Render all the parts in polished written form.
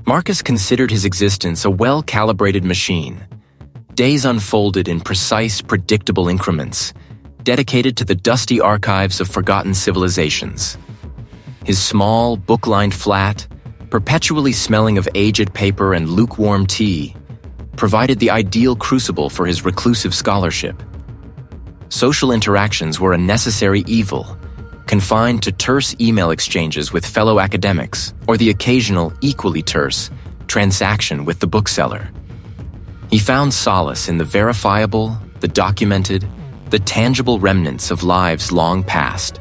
Marcus considered his existence a well-calibrated machine. Days unfolded in precise, predictable increments, dedicated to the dusty archives of forgotten civilizations. His small, book-lined flat, perpetually smelling of aged paper and lukewarm tea, provided the ideal crucible for his reclusive scholarship. Social interactions were a necessary evil, confined to terse email exchanges with fellow academics or the occasional, equally terse, transaction with the bookseller. He found solace in the verifiable, the documented, the tangible remnants of lives long past.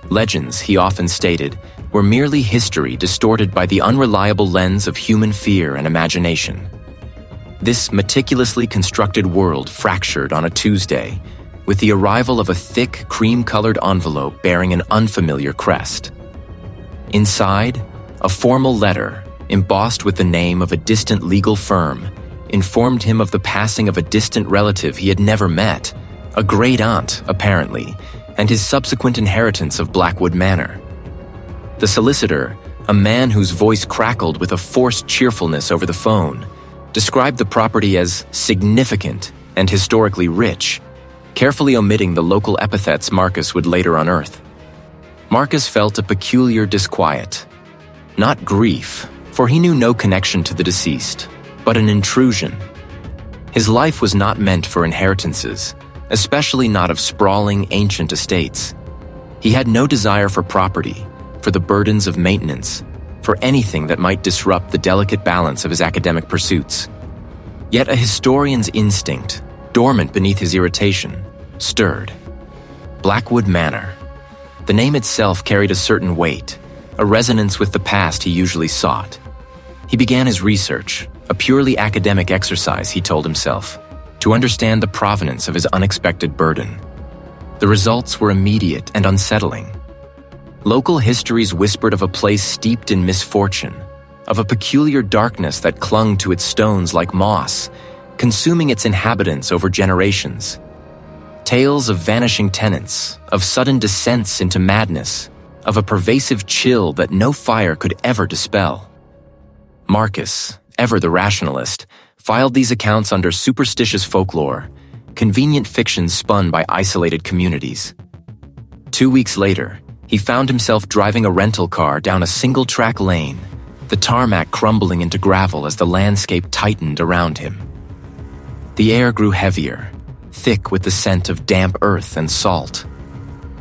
Legends, he often stated, were merely history distorted by the unreliable lens of human fear and imagination. This meticulously constructed world fractured on a Tuesday with the arrival of a thick, cream-colored envelope bearing an unfamiliar crest. Inside, a formal letter, embossed with the name of a distant legal firm, informed him of the passing of a distant relative he had never met, a great-aunt, apparently, and his subsequent inheritance of Blackwood Manor. The solicitor, a man whose voice crackled with a forced cheerfulness over the phone, described the property as significant and historically rich, carefully omitting the local epithets Marcus would later unearth. Marcus felt a peculiar disquiet. Not grief, for he knew no connection to the deceased, but an intrusion. His life was not meant for inheritances, especially not of sprawling, ancient estates. He had no desire for property, for the burdens of maintenance, for anything that might disrupt the delicate balance of his academic pursuits. Yet a historian's instinct, dormant beneath his irritation, stirred. Blackwood Manor. The name itself carried a certain weight, a resonance with the past he usually sought. He began his research, a purely academic exercise, he told himself, to understand the provenance of his unexpected burden. The results were immediate and unsettling. Local histories whispered of a place steeped in misfortune, of a peculiar darkness that clung to its stones like moss, consuming its inhabitants over generations. Tales of vanishing tenants, of sudden descents into madness, of a pervasive chill that no fire could ever dispel. Marcus, ever the rationalist, filed these accounts under superstitious folklore, convenient fictions spun by isolated communities. 2 weeks later, he found himself driving a rental car down a single-track lane, the tarmac crumbling into gravel as the landscape tightened around him. The air grew heavier, thick with the scent of damp earth and salt.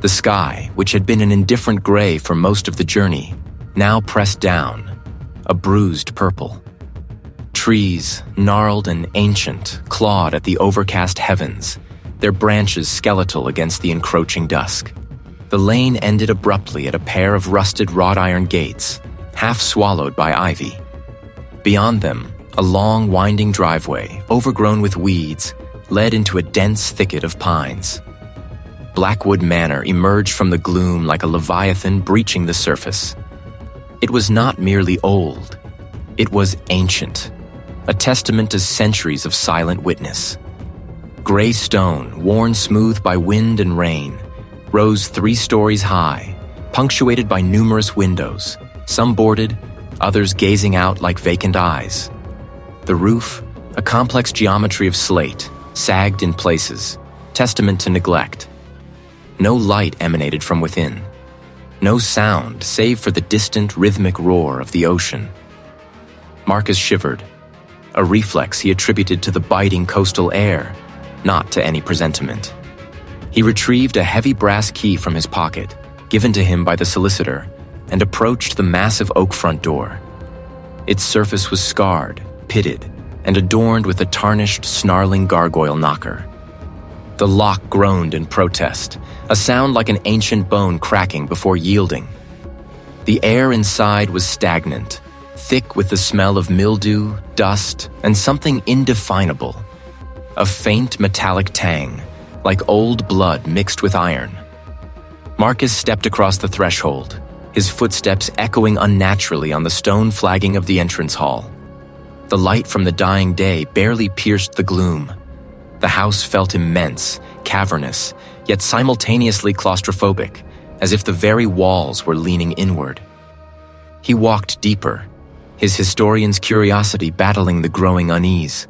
The sky, which had been an indifferent gray for most of the journey, now pressed down, a bruised purple. Trees, gnarled and ancient, clawed at the overcast heavens, their branches skeletal against the encroaching dusk. The lane ended abruptly at a pair of rusted wrought-iron gates, half swallowed by ivy. Beyond them, a long, winding driveway, overgrown with weeds, led into a dense thicket of pines. Blackwood Manor emerged from the gloom like a leviathan breaching the surface. It was not merely old, it was ancient, a testament to centuries of silent witness. Gray stone, worn smooth by wind and rain, rose 3 stories high, punctuated by numerous windows, some boarded, others gazing out like vacant eyes. The roof, a complex geometry of slate, sagged in places, testament to neglect. No light emanated from within. No sound, save for the distant, rhythmic roar of the ocean. Marcus shivered, a reflex he attributed to the biting coastal air, not to any presentiment. He retrieved a heavy brass key from his pocket, given to him by the solicitor, and approached the massive oak front door. Its surface was scarred, pitted, and adorned with a tarnished, snarling gargoyle knocker. The lock groaned in protest, a sound like an ancient bone cracking before yielding. The air inside was stagnant, thick with the smell of mildew, dust, and something indefinable. A faint metallic tang, like old blood mixed with iron. Marcus stepped across the threshold, his footsteps echoing unnaturally on the stone flagging of the entrance hall. The light from the dying day barely pierced the gloom. The house felt immense, cavernous, yet simultaneously claustrophobic, as if the very walls were leaning inward. He walked deeper, his historian's curiosity battling the growing unease.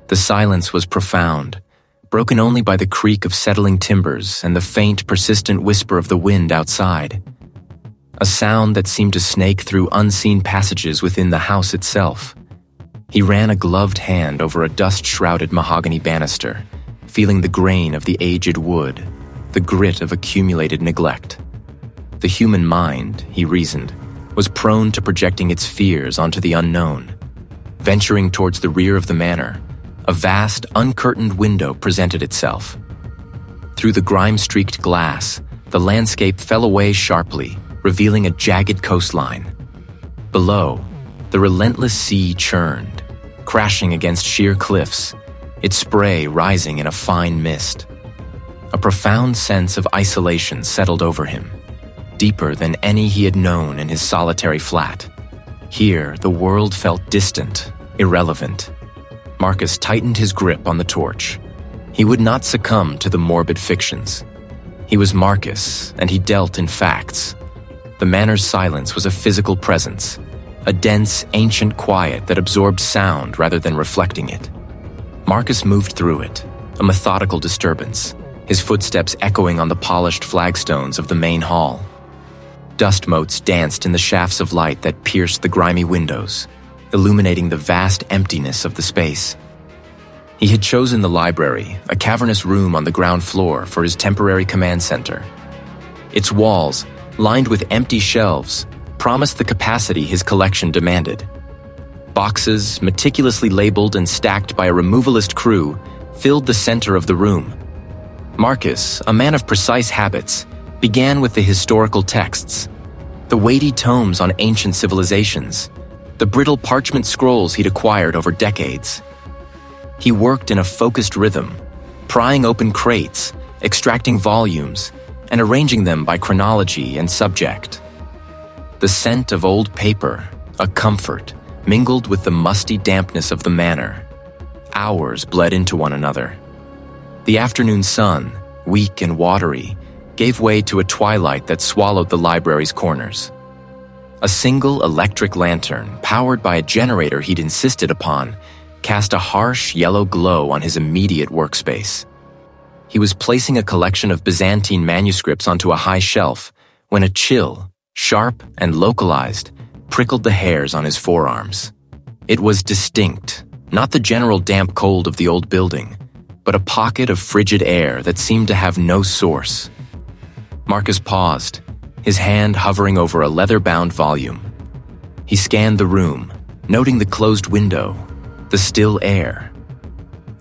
The silence was profound, broken only by the creak of settling timbers and the faint, persistent whisper of the wind outside. A sound that seemed to snake through unseen passages within the house itself. He ran a gloved hand over a dust-shrouded mahogany banister, feeling the grain of the aged wood, the grit of accumulated neglect. The human mind, he reasoned, was prone to projecting its fears onto the unknown. Venturing towards the rear of the manor, a vast, uncurtained window presented itself. Through the grime-streaked glass, the landscape fell away sharply, revealing a jagged coastline. Below, the relentless sea churned, crashing against sheer cliffs, its spray rising in a fine mist. A profound sense of isolation settled over him, deeper than any he had known in his solitary flat. Here, the world felt distant, irrelevant. Marcus tightened his grip on the torch. He would not succumb to the morbid fictions. He was Marcus, and he dealt in facts. The manor's silence was a physical presence, a dense, ancient quiet that absorbed sound rather than reflecting it. Marcus moved through it, a methodical disturbance, his footsteps echoing on the polished flagstones of the main hall. Dust motes danced in the shafts of light that pierced the grimy windows, illuminating the vast emptiness of the space. He had chosen the library, a cavernous room on the ground floor, for his temporary command center. Its walls, lined with empty shelves, promised the capacity his collection demanded. Boxes, meticulously labeled and stacked by a removalist crew, filled the center of the room. Marcus, a man of precise habits, began with the historical texts, the weighty tomes on ancient civilizations, the brittle parchment scrolls he'd acquired over decades. He worked in a focused rhythm, prying open crates, extracting volumes, and arranging them by chronology and subject. The scent of old paper, a comfort, mingled with the musty dampness of the manor. Hours bled into one another. The afternoon sun, weak and watery, gave way to a twilight that swallowed the library's corners. A single electric lantern, powered by a generator he'd insisted upon, cast a harsh yellow glow on his immediate workspace. He was placing a collection of Byzantine manuscripts onto a high shelf when a chill, sharp and localized, prickled the hairs on his forearms. It was distinct, not the general damp cold of the old building, but a pocket of frigid air that seemed to have no source. Marcus paused, his hand hovering over a leather-bound volume. He scanned the room, noting the closed window, the still air.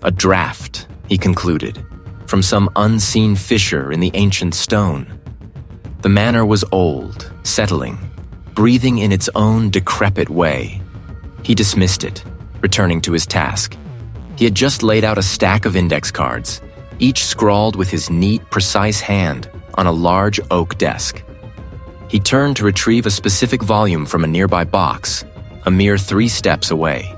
A draft, he concluded, from some unseen fissure in the ancient stone. The manor was old, settling, breathing in its own decrepit way. He dismissed it, returning to his task. He had just laid out a stack of index cards, each scrawled with his neat, precise hand on a large oak desk. He turned to retrieve a specific volume from a nearby box, a mere 3 steps away.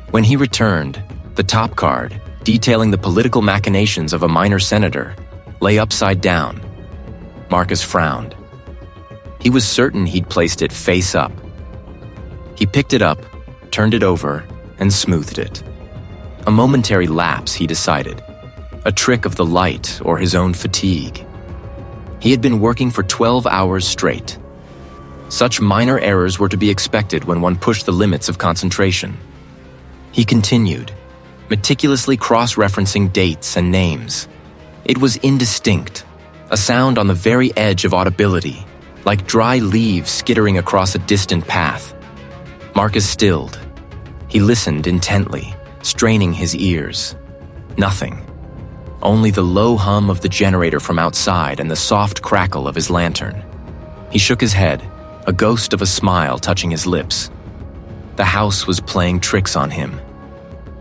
When he returned, the top card, detailing the political machinations of a minor senator, lay upside down. Marcus frowned. He was certain he'd placed it face up. He picked it up, turned it over, and smoothed it. A momentary lapse, he decided. A trick of the light or his own fatigue. He had been working for 12 hours straight. Such minor errors were to be expected when one pushed the limits of concentration. He continued, meticulously cross-referencing dates and names. It was indistinct, a sound on the very edge of audibility, like dry leaves skittering across a distant path. Marcus stilled. He listened intently, straining his ears. Nothing. Only the low hum of the generator from outside and the soft crackle of his lantern. He shook his head, a ghost of a smile touching his lips. The house was playing tricks on him.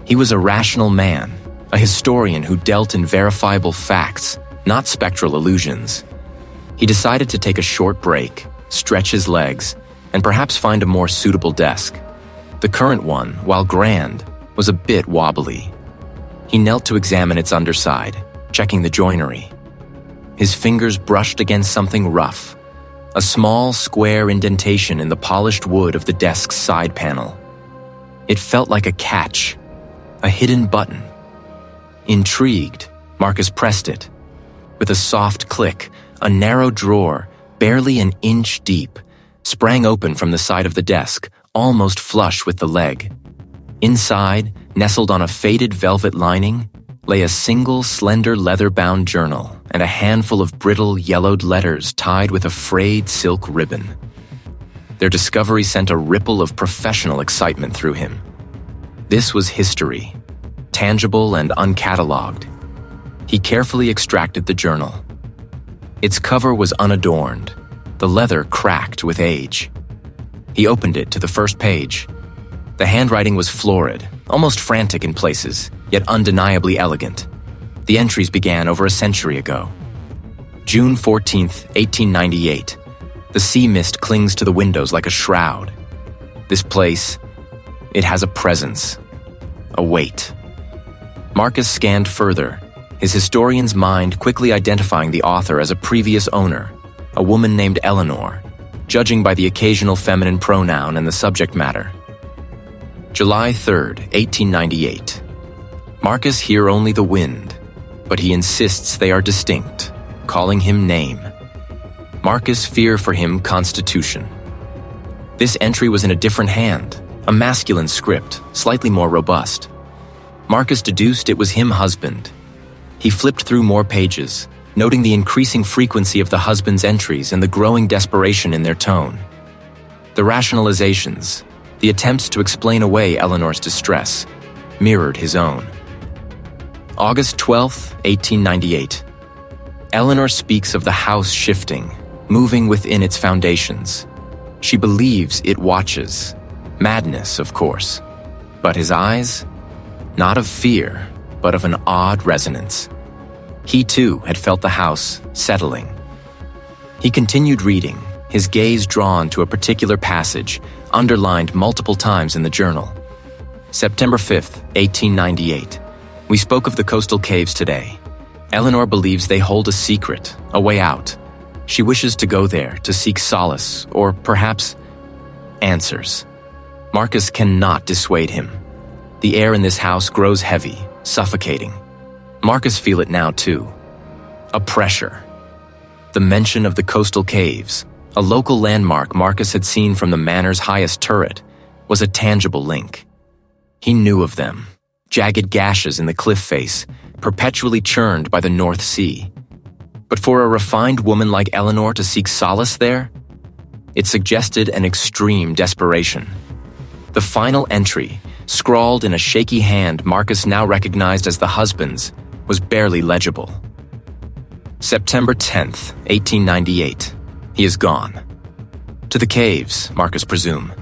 He was a rational man, a historian who dealt in verifiable facts, not spectral illusions. He decided to take a short break, stretch his legs, and perhaps find a more suitable desk. The current one, while grand, was a bit wobbly. He knelt to examine its underside, checking the joinery. His fingers brushed against something rough, a small, square indentation in the polished wood of the desk's side panel. It felt like a catch, a hidden button. Intrigued, Marcus pressed it. With a soft click, a narrow drawer, barely an inch deep, sprang open from the side of the desk, almost flush with the leg. Inside, nestled on a faded velvet lining, lay a single slender leather-bound journal and a handful of brittle, yellowed letters tied with a frayed silk ribbon. Their discovery sent a ripple of professional excitement through him. This was history, tangible and uncatalogued. He carefully extracted the journal. Its cover was unadorned, the leather cracked with age. He opened it to the first page. The handwriting was florid, almost frantic in places, yet undeniably elegant. The entries began over a century ago. June 14th, 1898. The sea mist clings to the windows like a shroud. This place, it has a presence, a weight. Marcus scanned further, his historian's mind quickly identifying the author as a previous owner, a woman named Eleanor, judging by the occasional feminine pronoun and the subject matter. July 3rd, 1898. Marcus hear only the wind, but he insists they are distinct, calling him name. Marcus fear for him constitution. This entry was in a different hand, a masculine script, slightly more robust. Marcus deduced it was him husband. He flipped through more pages, noting the increasing frequency of the husband's entries and the growing desperation in their tone. The rationalizations, the attempts to explain away Eleanor's distress, mirrored his own. August 12th, 1898. Eleanor speaks of the house shifting, moving within its foundations. She believes it watches. Madness, of course. But his eyes? Not of fear, but of an odd resonance. He too had felt the house settling. He continued reading, his gaze drawn to a particular passage, underlined multiple times in the journal. September 5th, 1898. We spoke of the coastal caves today. Eleanor believes they hold a secret, a way out. She wishes to go there to seek solace, or perhaps answers. Marcus cannot dissuade him. The air in this house grows heavy, suffocating. Marcus feel it now too. A pressure. The mention of the coastal caves, a local landmark Marcus had seen from the manor's highest turret, was a tangible link. He knew of them, jagged gashes in the cliff face, perpetually churned by the North Sea. But for a refined woman like Eleanor to seek solace there, it suggested an extreme desperation. The final entry, scrawled in a shaky hand Marcus now recognized as the husband's, was barely legible. September 10th, 1898. He is gone. To the caves, Marcus presume.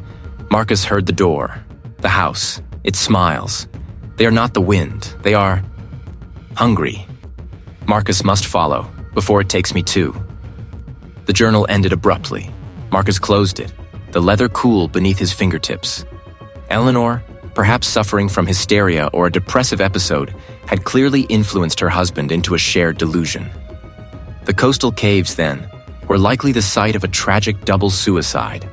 Marcus heard the door, the house, its smiles. They are not the wind, they are hungry. Marcus must follow, before it takes me too. The journal ended abruptly. Marcus closed it, the leather cooled beneath his fingertips. Eleanor, perhaps suffering from hysteria or a depressive episode, had clearly influenced her husband into a shared delusion. The coastal caves, then, were likely the site of a tragic double suicide,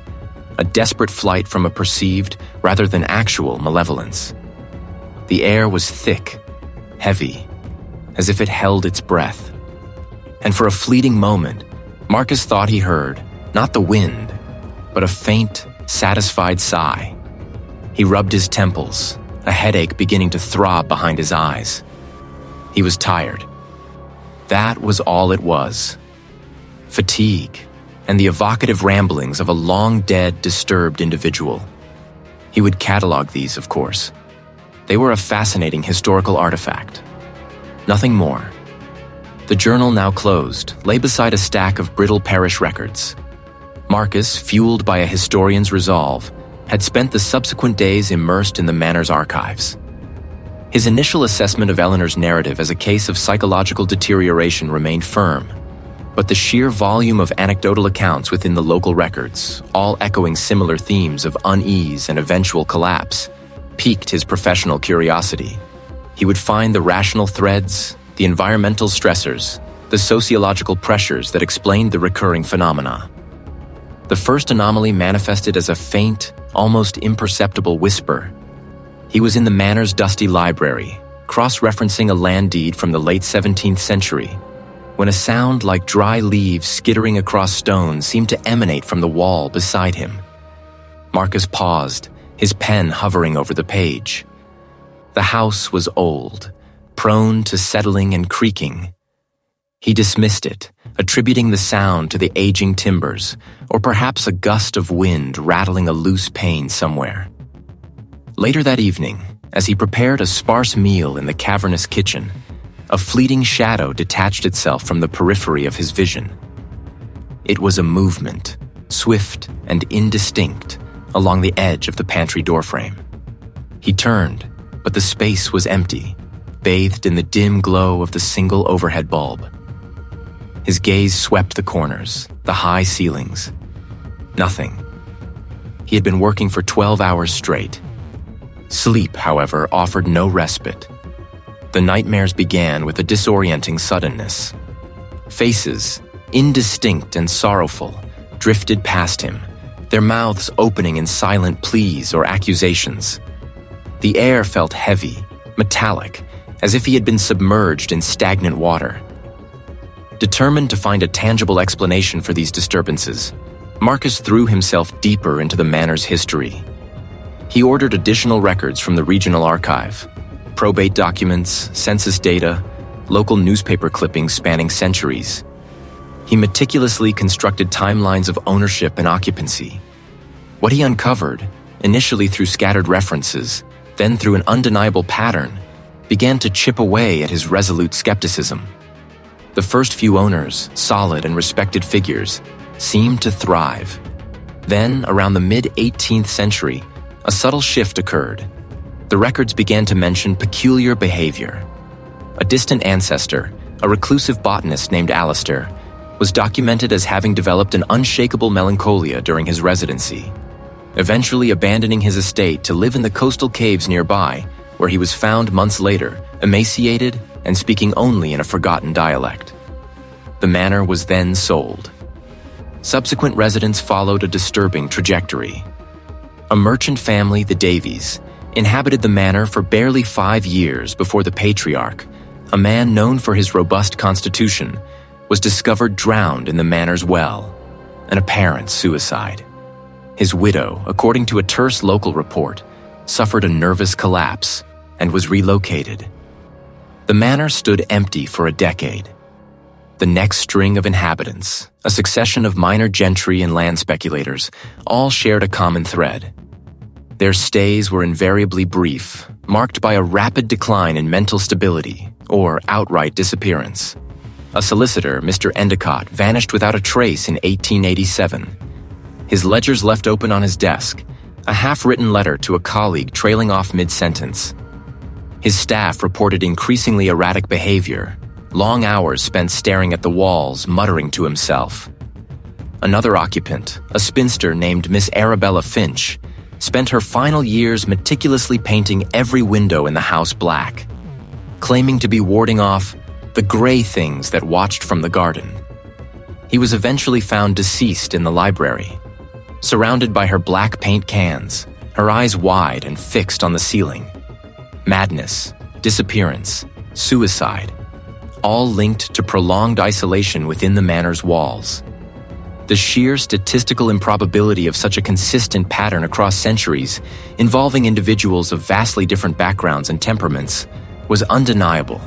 a desperate flight from a perceived rather than actual malevolence. The air was thick, heavy, as if it held its breath. And for a fleeting moment, Marcus thought he heard, not the wind, but a faint, satisfied sigh. He rubbed his temples, a headache beginning to throb behind his eyes. He was tired. That was all it was. Fatigue, and the evocative ramblings of a long-dead, disturbed individual. He would catalog these, of course. They were a fascinating historical artifact. Nothing more. The journal, now closed, lay beside a stack of brittle parish records. Marcus, fueled by a historian's resolve, had spent the subsequent days immersed in the manor's archives. His initial assessment of Eleanor's narrative as a case of psychological deterioration remained firm, but the sheer volume of anecdotal accounts within the local records, all echoing similar themes of unease and eventual collapse, piqued his professional curiosity. He would find the rational threads, the environmental stressors, the sociological pressures that explained the recurring phenomena. The first anomaly manifested as a faint, almost imperceptible whisper. He was in the manor's dusty library, cross-referencing a land deed from the late 17th century, when a sound like dry leaves skittering across stone seemed to emanate from the wall beside him. Marcus paused, his pen hovering over the page. The house was old, prone to settling and creaking. He dismissed it, attributing the sound to the aging timbers, or perhaps a gust of wind rattling a loose pane somewhere. Later that evening, as he prepared a sparse meal in the cavernous kitchen, a fleeting shadow detached itself from the periphery of his vision. It was a movement, swift and indistinct, along the edge of the pantry doorframe. He turned, but the space was empty, bathed in the dim glow of the single overhead bulb. His gaze swept the corners, the high ceilings. Nothing. He had been working for 12 hours straight. Sleep, however, offered no respite. The nightmares began with a disorienting suddenness. Faces, indistinct and sorrowful, drifted past him, their mouths opening in silent pleas or accusations. The air felt heavy, metallic, as if he had been submerged in stagnant water. Determined to find a tangible explanation for these disturbances, Marcus threw himself deeper into the manor's history. He ordered additional records from the regional archive, probate documents, census data, local newspaper clippings spanning centuries. He meticulously constructed timelines of ownership and occupancy. What he uncovered, initially through scattered references, then through an undeniable pattern, began to chip away at his resolute skepticism. The first few owners, solid and respected figures, seemed to thrive. Then, around the mid-18th century, a subtle shift occurred. The records began to mention peculiar behavior. A distant ancestor, a reclusive botanist named Alistair, was documented as having developed an unshakable melancholia during his residency, eventually abandoning his estate to live in the coastal caves nearby, where he was found months later, emaciated and speaking only in a forgotten dialect. The manor was then sold. Subsequent residents followed a disturbing trajectory. A merchant family, the Davies, inhabited the manor for barely 5 years before the patriarch, a man known for his robust constitution, was discovered drowned in the manor's well, an apparent suicide. His widow, according to a terse local report, suffered a nervous collapse and was relocated. The manor stood empty for a decade. The next string of inhabitants, a succession of minor gentry and land speculators, all shared a common thread. Their stays were invariably brief, marked by a rapid decline in mental stability or outright disappearance. A solicitor, Mr. Endicott, vanished without a trace in 1887. His ledgers left open on his desk, a half-written letter to a colleague trailing off mid-sentence. His staff reported increasingly erratic behavior, long hours spent staring at the walls, muttering to himself. Another occupant, a spinster named Miss Arabella Finch, spent her final years meticulously painting every window in the house black, claiming to be warding off the gray things that watched from the garden. He was eventually found deceased in the library, surrounded by her black paint cans, her eyes wide and fixed on the ceiling. Madness, disappearance, suicide, all linked to prolonged isolation within the manor's walls. The sheer statistical improbability of such a consistent pattern across centuries, involving individuals of vastly different backgrounds and temperaments, was undeniable.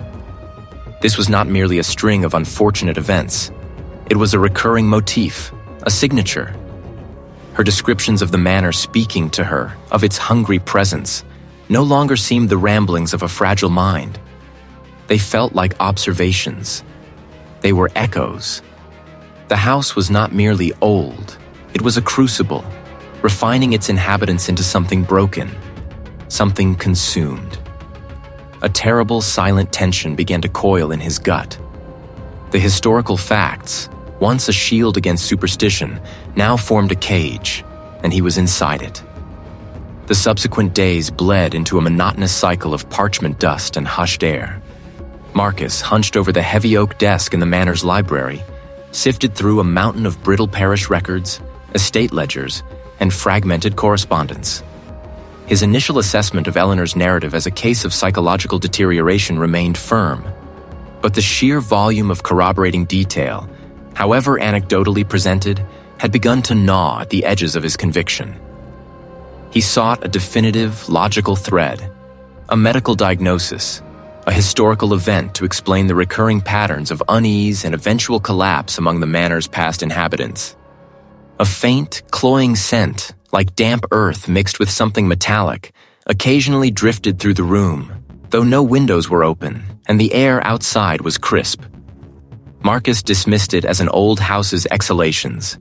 This was not merely a string of unfortunate events. It was a recurring motif, a signature. Her descriptions of the manor speaking to her, of its hungry presence, no longer seemed the ramblings of a fragile mind. They felt like observations. They were echoes. The house was not merely old, it was a crucible, refining its inhabitants into something broken, something consumed. A terrible silent tension began to coil in his gut. The historical facts, once a shield against superstition, now formed a cage, and he was inside it. The subsequent days bled into a monotonous cycle of parchment dust and hushed air. Marcus, hunched over the heavy oak desk in the manor's library, sifted through a mountain of brittle parish records, estate ledgers, and fragmented correspondence. His initial assessment of Eleanor's narrative as a case of psychological deterioration remained firm, but the sheer volume of corroborating detail, however anecdotally presented, had begun to gnaw at the edges of his conviction. He sought a definitive, logical thread, a medical diagnosis, a historical event to explain the recurring patterns of unease and eventual collapse among the manor's past inhabitants. A faint, cloying scent, like damp earth mixed with something metallic, occasionally drifted through the room, though no windows were open and the air outside was crisp. Marcus dismissed it as an old house's exhalations,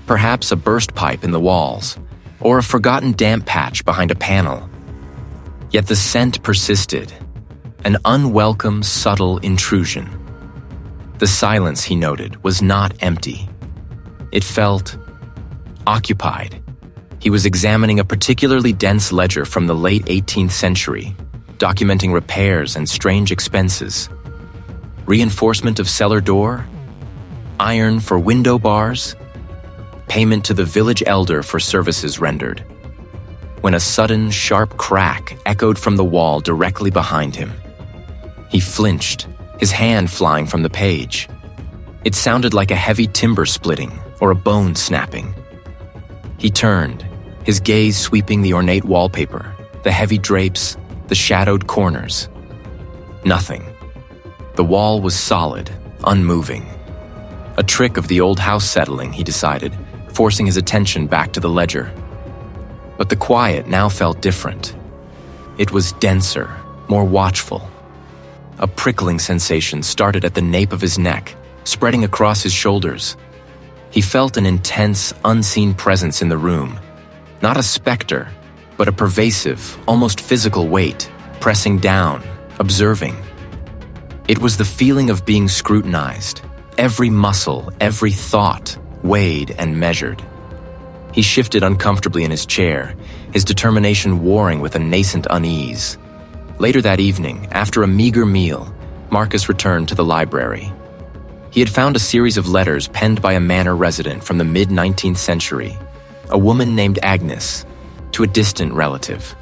perhaps a burst pipe in the walls, or a forgotten damp patch behind a panel. Yet the scent persisted, an unwelcome, subtle intrusion. The silence, he noted, was not empty. It felt occupied. He was examining a particularly dense ledger from the late 18th century, documenting repairs and strange expenses. Reinforcement of cellar door, iron for window bars, payment to the village elder for services rendered. When a sudden, sharp crack echoed from the wall directly behind him. He flinched, his hand flying from the page. It sounded like a heavy timber splitting or a bone snapping. He turned, his gaze sweeping the ornate wallpaper, the heavy drapes, the shadowed corners. Nothing. The wall was solid, unmoving. A trick of the old house settling, he decided, forcing his attention back to the ledger. But the quiet now felt different. It was denser, more watchful. A prickling sensation started at the nape of his neck, spreading across his shoulders. He felt an intense, unseen presence in the room. Not a specter, but a pervasive, almost physical weight, pressing down, observing. It was the feeling of being scrutinized, every muscle, every thought, weighed and measured. He shifted uncomfortably in his chair, his determination warring with a nascent unease. Later that evening, after a meager meal, Marcus returned to the library. He had found a series of letters penned by a manor resident from the mid-19th century, a woman named Agnes, to a distant relative.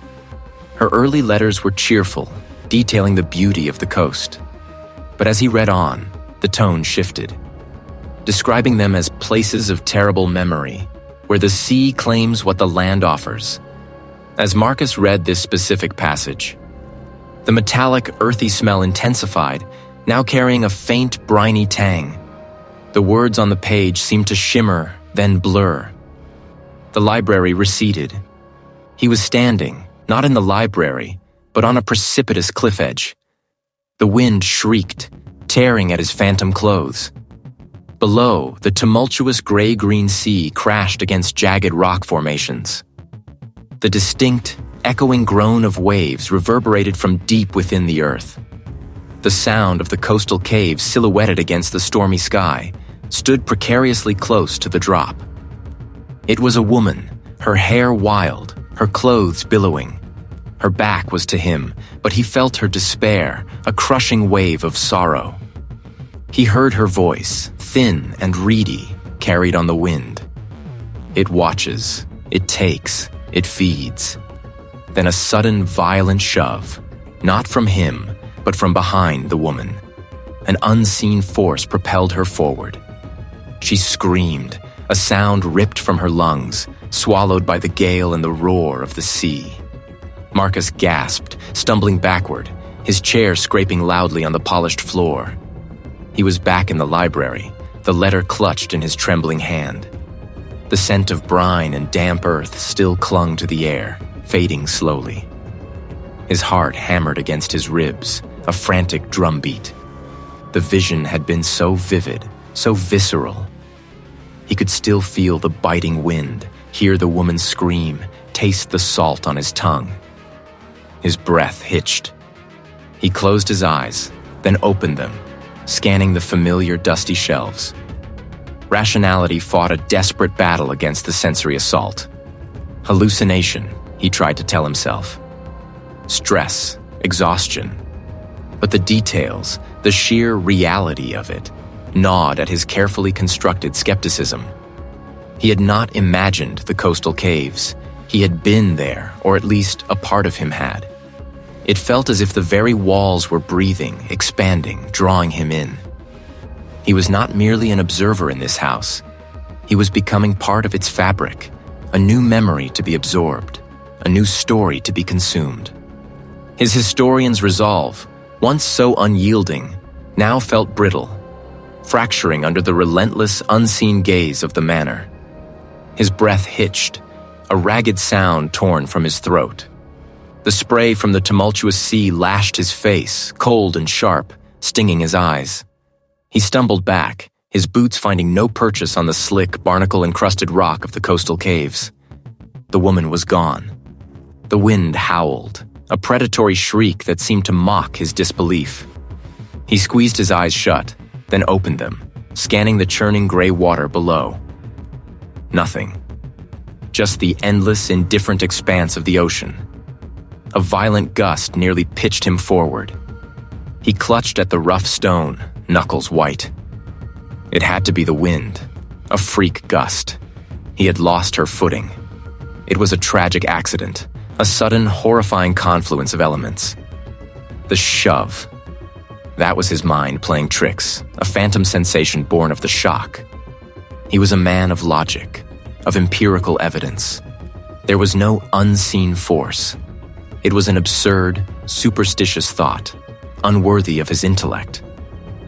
Her early letters were cheerful, detailing the beauty of the coast. But as he read on, the tone shifted, describing them as places of terrible memory, where the sea claims what the land offers. As Marcus read this specific passage, the metallic, earthy smell intensified, now carrying a faint, briny tang. The words on the page seemed to shimmer, then blur. The library receded. He was standing, not in the library, but on a precipitous cliff edge. The wind shrieked, tearing at his phantom clothes. Below, the tumultuous gray-green sea crashed against jagged rock formations. The distinct, echoing groan of waves reverberated from deep within the earth. The sound of the coastal caves silhouetted against the stormy sky stood precariously close to the drop. It was a woman, her hair wild, her clothes billowing. Her back was to him, but he felt her despair, a crushing wave of sorrow. He heard her voice, thin and reedy, carried on the wind. It watches, it takes, it feeds. Then a sudden violent shove, not from him, but from behind the woman. An unseen force propelled her forward. She screamed, a sound ripped from her lungs, swallowed by the gale and the roar of the sea. Marcus gasped, stumbling backward, his chair scraping loudly on the polished floor. He was back in the library, the letter clutched in his trembling hand. The scent of brine and damp earth still clung to the air, fading slowly. His heart hammered against his ribs, a frantic drumbeat. The vision had been so vivid, so visceral. He could still feel the biting wind, hear the woman scream, taste the salt on his tongue. His breath hitched. He closed his eyes, then opened them, scanning the familiar dusty shelves. Rationality fought a desperate battle against the sensory assault. Hallucination, he tried to tell himself. Stress, exhaustion. But the details, the sheer reality of it, gnawed at his carefully constructed skepticism. He had not imagined the coastal caves. He had been there, or at least a part of him had. It felt as if the very walls were breathing, expanding, drawing him in. He was not merely an observer in this house. He was becoming part of its fabric, a new memory to be absorbed, a new story to be consumed. His historian's resolve, once so unyielding, now felt brittle, fracturing under the relentless, unseen gaze of the manor. His breath hitched, a ragged sound torn from his throat. The spray from the tumultuous sea lashed his face, cold and sharp, stinging his eyes. He stumbled back, his boots finding no purchase on the slick, barnacle-encrusted rock of the coastal caves. The woman was gone. The wind howled, a predatory shriek that seemed to mock his disbelief. He squeezed his eyes shut, then opened them, scanning the churning gray water below. Nothing. Just the endless, indifferent expanse of the ocean. A violent gust nearly pitched him forward. He clutched at the rough stone, knuckles white. It had to be the wind, a freak gust. He had lost her footing. It was a tragic accident, a sudden, horrifying confluence of elements. The shove. That was his mind playing tricks, a phantom sensation born of the shock. He was a man of logic, of empirical evidence. There was no unseen force. It was an absurd, superstitious thought, unworthy of his intellect.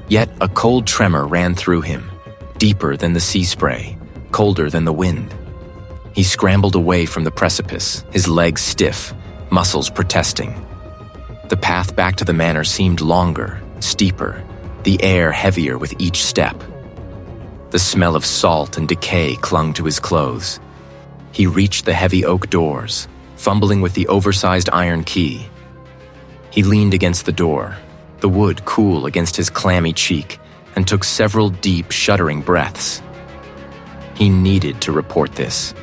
Yet a cold tremor ran through him, deeper than the sea spray, colder than the wind. He scrambled away from the precipice, his legs stiff, muscles protesting. The path back to the manor seemed longer, steeper, the air heavier with each step. The smell of salt and decay clung to his clothes. He reached the heavy oak doors, fumbling with the oversized iron key. He leaned against the door, the wood cool against his clammy cheek, and took several deep, shuddering breaths. He needed to report this.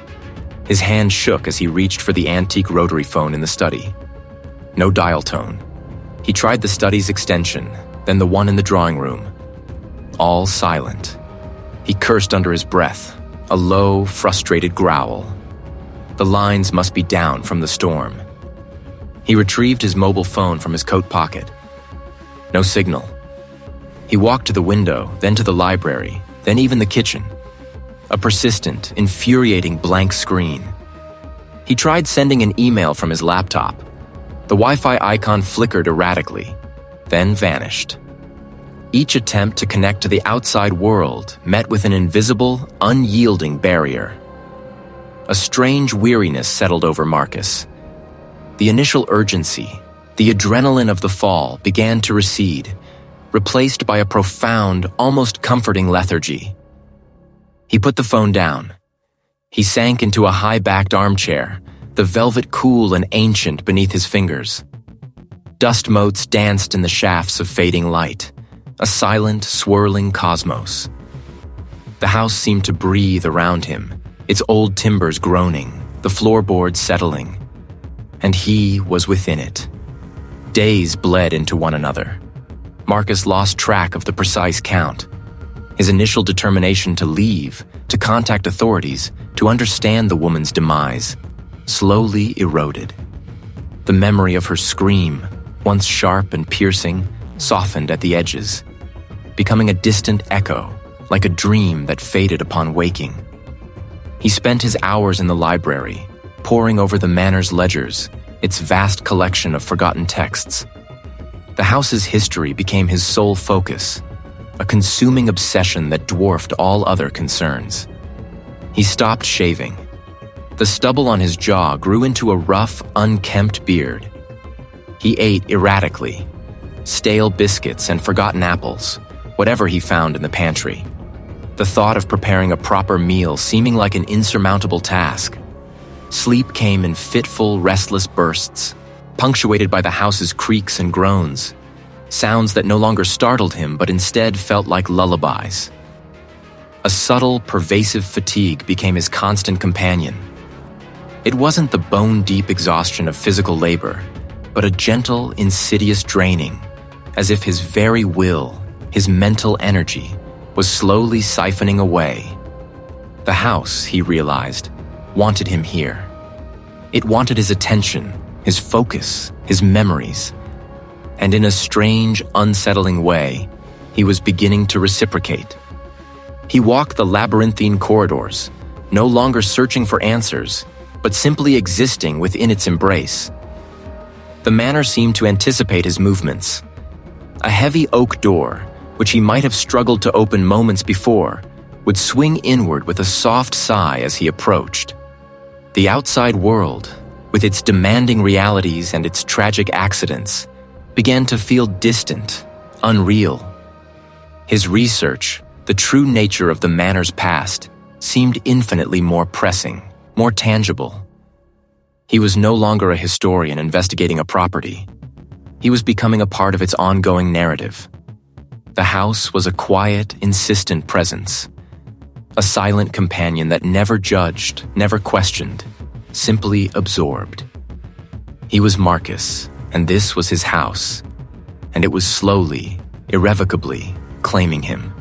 His hand shook as he reached for the antique rotary phone in the study. No dial tone. He tried the study's extension, then the one in the drawing room. All silent. He cursed under his breath, a low, frustrated growl. The lines must be down from the storm. He retrieved his mobile phone from his coat pocket. No signal. He walked to the window, then to the library, then even the kitchen. A persistent, infuriating blank screen. He tried sending an email from his laptop. The Wi-Fi icon flickered erratically, then vanished. Each attempt to connect to the outside world met with an invisible, unyielding barrier. A strange weariness settled over Marcus. The initial urgency, the adrenaline of the fall, began to recede, replaced by a profound, almost comforting lethargy. He put the phone down. He sank into a high-backed armchair, the velvet cool and ancient beneath his fingers. Dust motes danced in the shafts of fading light, a silent, swirling cosmos. The house seemed to breathe around him, its old timbers groaning, the floorboards settling. And he was within it. Days bled into one another. Marcus lost track of the precise count. His initial determination to leave, to contact authorities, to understand the woman's demise, slowly eroded. The memory of her scream, once sharp and piercing, softened at the edges, becoming a distant echo, like a dream that faded upon waking. He spent his hours in the library, poring over the manor's ledgers, its vast collection of forgotten texts. The house's history became his sole focus, a consuming obsession that dwarfed all other concerns. He stopped shaving. The stubble on his jaw grew into a rough, unkempt beard. He ate erratically, stale biscuits and forgotten apples, whatever he found in the pantry. The thought of preparing a proper meal seeming like an insurmountable task. Sleep came in fitful, restless bursts, punctuated by the house's creaks and groans, sounds that no longer startled him but instead felt like lullabies. A subtle, pervasive fatigue became his constant companion. It wasn't the bone-deep exhaustion of physical labor, but a gentle, insidious draining, as if his very will, his mental energy, was slowly siphoning away. The house, he realized, wanted him here. It wanted his attention, his focus, his memories. And in a strange, unsettling way, he was beginning to reciprocate. He walked the labyrinthine corridors, no longer searching for answers, but simply existing within its embrace. The manor seemed to anticipate his movements. A heavy oak door, which he might have struggled to open moments before, would swing inward with a soft sigh as he approached. The outside world, with its demanding realities and its tragic accidents, began to feel distant, unreal. His research, the true nature of the manor's past, seemed infinitely more pressing, more tangible. He was no longer a historian investigating a property. He was becoming a part of its ongoing narrative. The house was a quiet, insistent presence, a silent companion that never judged, never questioned, simply absorbed. He was Marcus, and this was his house, and it was slowly, irrevocably, claiming him.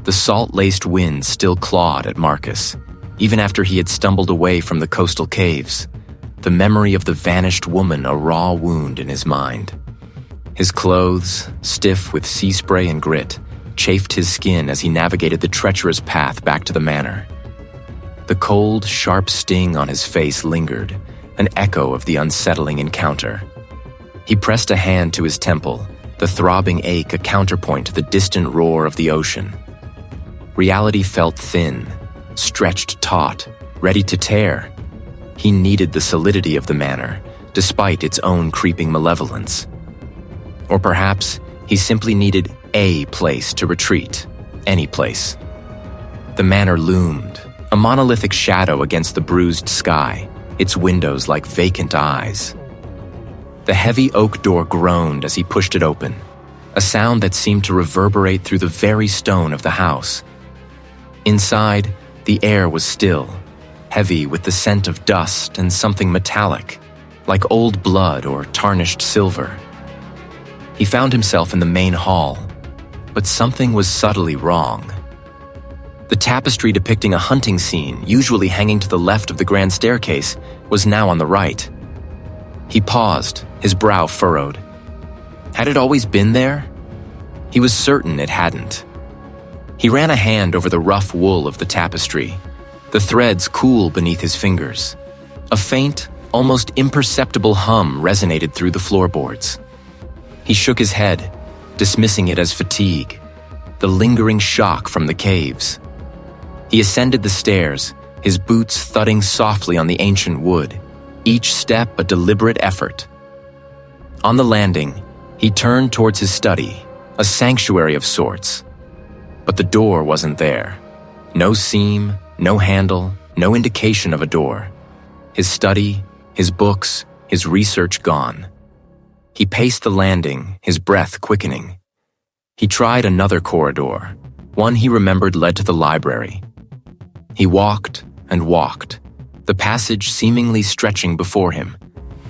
The salt-laced wind still clawed at Marcus, even after he had stumbled away from the coastal caves, the memory of the vanished woman a raw wound in his mind. His clothes, stiff with sea spray and grit, chafed his skin as he navigated the treacherous path back to the manor. The cold, sharp sting on his face lingered, an echo of the unsettling encounter. He pressed a hand to his temple, the throbbing ache a counterpoint to the distant roar of the ocean. Reality felt thin, stretched taut, ready to tear. He needed the solidity of the manor, despite its own creeping malevolence. Or perhaps he simply needed a place to retreat, any place. The manor loomed, a monolithic shadow against the bruised sky, its windows like vacant eyes. The heavy oak door groaned as he pushed it open, a sound that seemed to reverberate through the very stone of the house. Inside, the air was still, heavy with the scent of dust and something metallic, like old blood or tarnished silver. He found himself in the main hall, but something was subtly wrong. The tapestry depicting a hunting scene, usually hanging to the left of the grand staircase, was now on the right. He paused, his brow furrowed. Had it always been there? He was certain it hadn't. He ran a hand over the rough wool of the tapestry, the threads cool beneath his fingers. A faint, almost imperceptible hum resonated through the floorboards. He shook his head, dismissing it as fatigue, the lingering shock from the caves. He ascended the stairs, his boots thudding softly on the ancient wood, each step a deliberate effort. On the landing, he turned towards his study, a sanctuary of sorts. But the door wasn't there. No seam, no handle, no indication of a door. His study, his books, his research gone. He paced the landing, his breath quickening. He tried another corridor, one he remembered led to the library. He walked and walked, the passage seemingly stretching before him,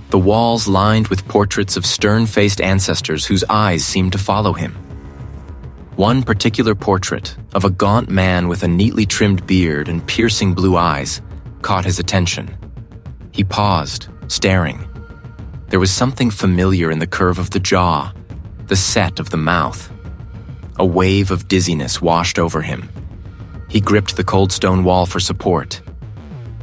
the walls lined with portraits of stern-faced ancestors whose eyes seemed to follow him. One particular portrait, of a gaunt man with a neatly trimmed beard and piercing blue eyes, caught his attention. He paused, staring. There was something familiar in the curve of the jaw, the set of the mouth. A wave of dizziness washed over him. He gripped the cold stone wall for support.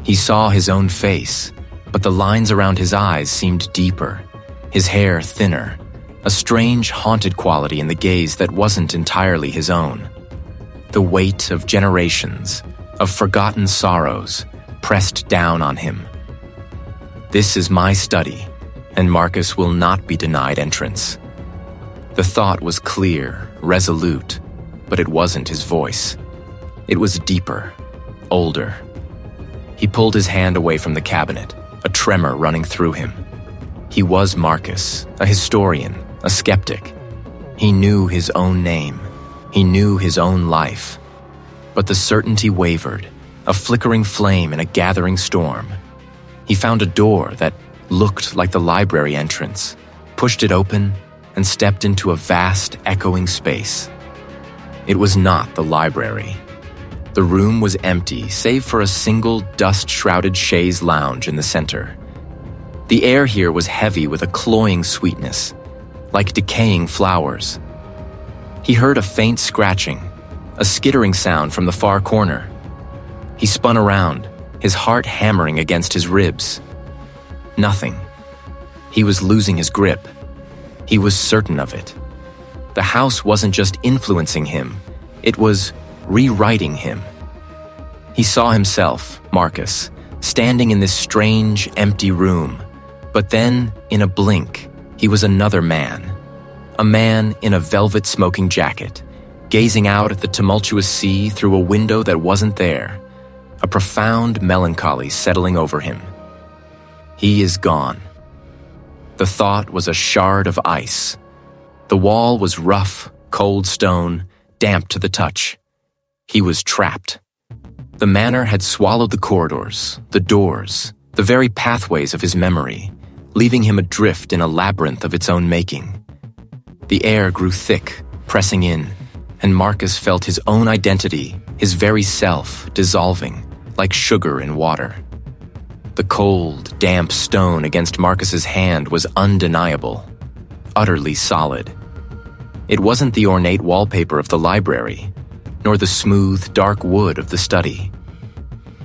He saw his own face, but the lines around his eyes seemed deeper, his hair thinner, a strange, haunted quality in the gaze that wasn't entirely his own. The weight of generations, of forgotten sorrows, pressed down on him. This is my study, and Marcus will not be denied entrance. The thought was clear, resolute, but it wasn't his voice. It was deeper, older. He pulled his hand away from the cabinet, a tremor running through him. He was Marcus, a historian, a skeptic. He knew his own name. He knew his own life. But the certainty wavered, a flickering flame in a gathering storm. He found a door that looked like the library entrance, pushed it open, and stepped into a vast, echoing space. It was not the library. The The room was empty, save for a single dust-shrouded chaise lounge in the center. The air here was heavy with a cloying sweetness, like decaying flowers. He heard a faint scratching, a skittering sound from the far corner. He spun around, his heart hammering against his ribs. Nothing. He was losing his grip. He was certain of it. The house wasn't just influencing him, it was rewriting him. He saw himself, Marcus, standing in this strange, empty room. But then, in a blink, he was another man. A man in a velvet smoking jacket, gazing out at the tumultuous sea through a window that wasn't there, a profound melancholy settling over him. He is gone. The thought was a shard of ice. The wall was rough, cold stone, damp to the touch. He was trapped. The manor had swallowed the corridors, the doors, the very pathways of his memory, leaving him adrift in a labyrinth of its own making. The air grew thick, pressing in, and Marcus felt his own identity, his very self, dissolving, like sugar in water. The cold, damp stone against Marcus's hand was undeniable, utterly solid. It wasn't the ornate wallpaper of the library, nor the smooth, dark wood of the study.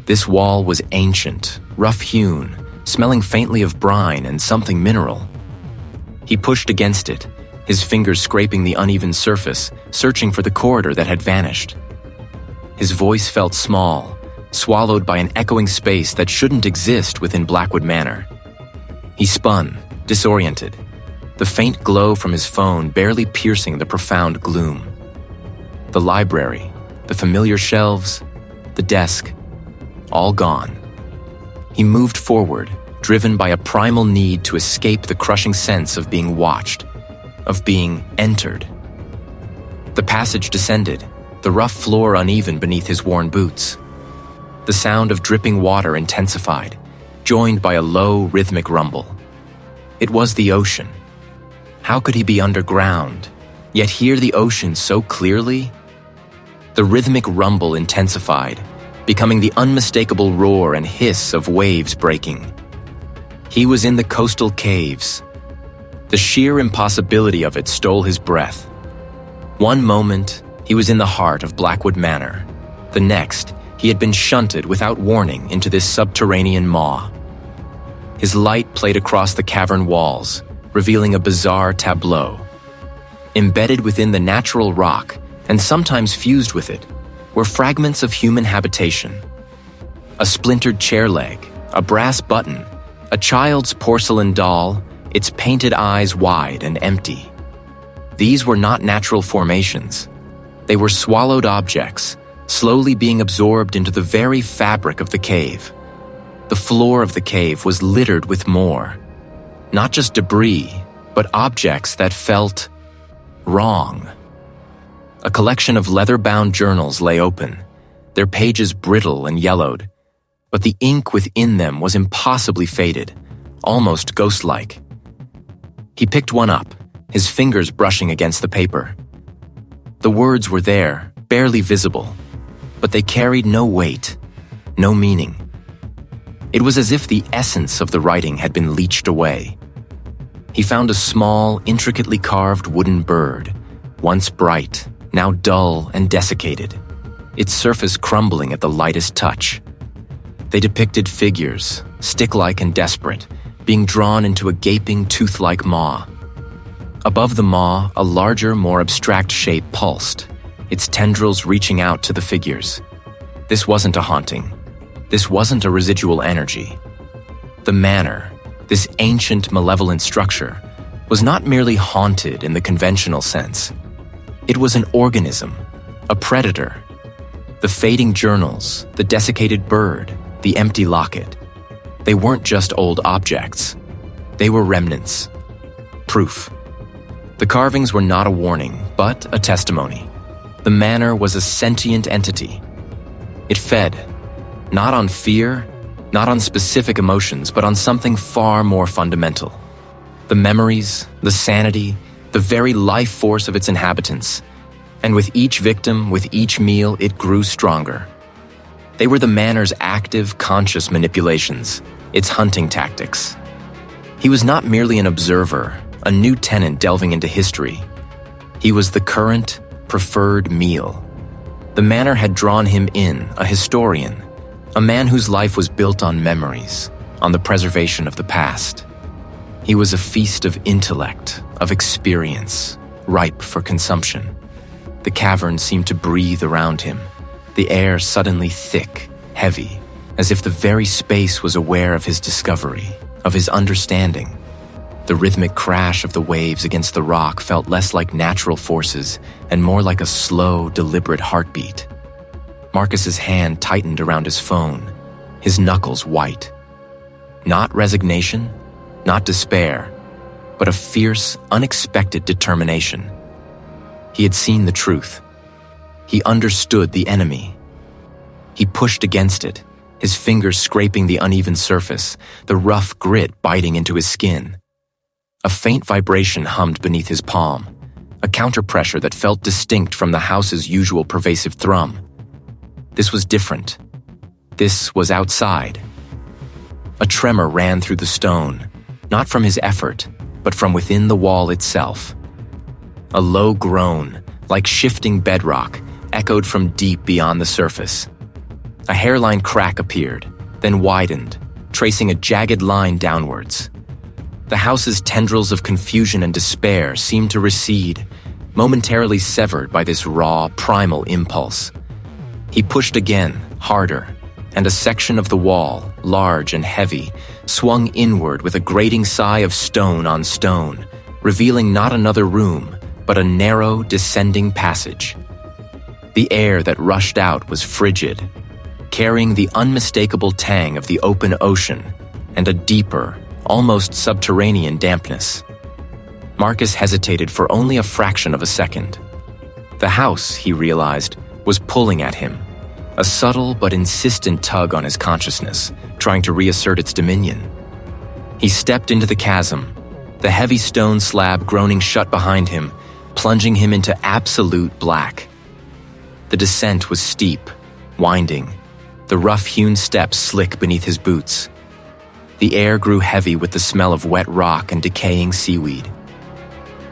This wall was ancient, rough-hewn, smelling faintly of brine and something mineral. He pushed against it, his fingers scraping the uneven surface, searching for the corridor that had vanished. His voice felt small, swallowed by an echoing space that shouldn't exist within Blackwood Manor. He spun, disoriented, the faint glow from his phone barely piercing the profound gloom. The library, the familiar shelves, the desk, all gone. He moved forward, driven by a primal need to escape the crushing sense of being watched, of being entered. The passage descended, the rough floor uneven beneath his worn boots. The sound of dripping water intensified, joined by a low, rhythmic rumble. It was the ocean. How could he be underground, yet hear the ocean so clearly? The rhythmic rumble intensified, becoming the unmistakable roar and hiss of waves breaking. He was in the coastal caves. The sheer impossibility of it stole his breath. One moment, he was in the heart of Blackwood Manor. The next, he had been shunted without warning into this subterranean maw. His light played across the cavern walls, revealing a bizarre tableau. Embedded within the natural rock, and sometimes fused with it, were fragments of human habitation. A splintered chair leg, a brass button, a child's porcelain doll, its painted eyes wide and empty. These were not natural formations. They were swallowed objects, slowly being absorbed into the very fabric of the cave. The floor of the cave was littered with more. Not just debris, but objects that felt wrong. A collection of leather-bound journals lay open, their pages brittle and yellowed, but the ink within them was impossibly faded, almost ghost-like. He picked one up, his fingers brushing against the paper. The words were there, barely visible, but they carried no weight, no meaning. It was as if the essence of the writing had been leached away. He found a small, intricately carved wooden bird, once bright, now dull and desiccated, its surface crumbling at the lightest touch. They depicted figures, stick-like and desperate, being drawn into a gaping, tooth-like maw. Above the maw, a larger, more abstract shape pulsed, its tendrils reaching out to the figures. This wasn't a haunting. This wasn't a residual energy. The manor, this ancient, malevolent structure, was not merely haunted in the conventional sense. It was an organism, a predator. The fading journals, the desiccated bird, the empty locket. They weren't just old objects. They were remnants. Proof. The carvings were not a warning, but a testimony. The manor was a sentient entity. It fed, not on fear, not on specific emotions, but on something far more fundamental. The memories, the sanity, the very life force of its inhabitants. And with each victim, with each meal, it grew stronger, They were the manor's active, conscious manipulations, its hunting tactics. He was not merely an observer, a new tenant delving into history. He was the current, preferred meal. The manor had drawn him in, a historian, a man whose life was built on memories, on the preservation of the past. He was a feast of intellect, of experience, ripe for consumption. The cavern seemed to breathe around him, the air suddenly thick, heavy, as if the very space was aware of his discovery, of his understanding. The rhythmic crash of the waves against the rock felt less like natural forces and more like a slow, deliberate heartbeat. Marcus's hand tightened around his phone, his knuckles white. Not resignation, not despair, but a fierce, unexpected determination. He had seen the truth. He understood the enemy. He pushed against it, his fingers scraping the uneven surface, the rough grit biting into his skin. A faint vibration hummed beneath his palm, a counterpressure that felt distinct from the house's usual pervasive thrum. This was different. This was outside. A tremor ran through the stone, not from his effort, but from within the wall itself. A low groan, like shifting bedrock, echoed from deep beyond the surface. A hairline crack appeared, then widened, tracing a jagged line downwards. The house's tendrils of confusion and despair seemed to recede, momentarily severed by this raw, primal impulse. He pushed again, harder, and a section of the wall, large and heavy, swung inward with a grating sigh of stone on stone, revealing not another room, but a narrow, descending passage. The air that rushed out was frigid, carrying the unmistakable tang of the open ocean and a deeper, almost subterranean dampness. Marcus hesitated for only a fraction of a second. The house, he realized, was pulling at him, a subtle but insistent tug on his consciousness, trying to reassert its dominion. He stepped into the chasm, the heavy stone slab groaning shut behind him, plunging him into absolute black. The descent was steep, winding, the rough-hewn steps slick beneath his boots. The air grew heavy with the smell of wet rock and decaying seaweed.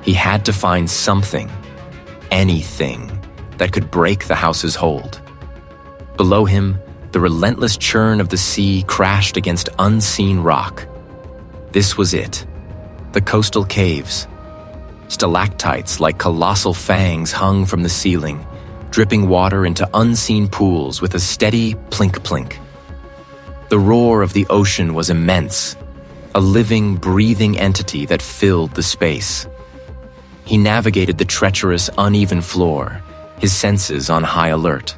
He had to find something, anything, that could break the house's hold. Below him, the relentless churn of the sea crashed against unseen rock. This was it, the coastal caves. Stalactites like colossal fangs hung from the ceiling, dripping water into unseen pools with a steady plink-plink. The roar of the ocean was immense, a living, breathing entity that filled the space. He navigated the treacherous, uneven floor, his senses on high alert.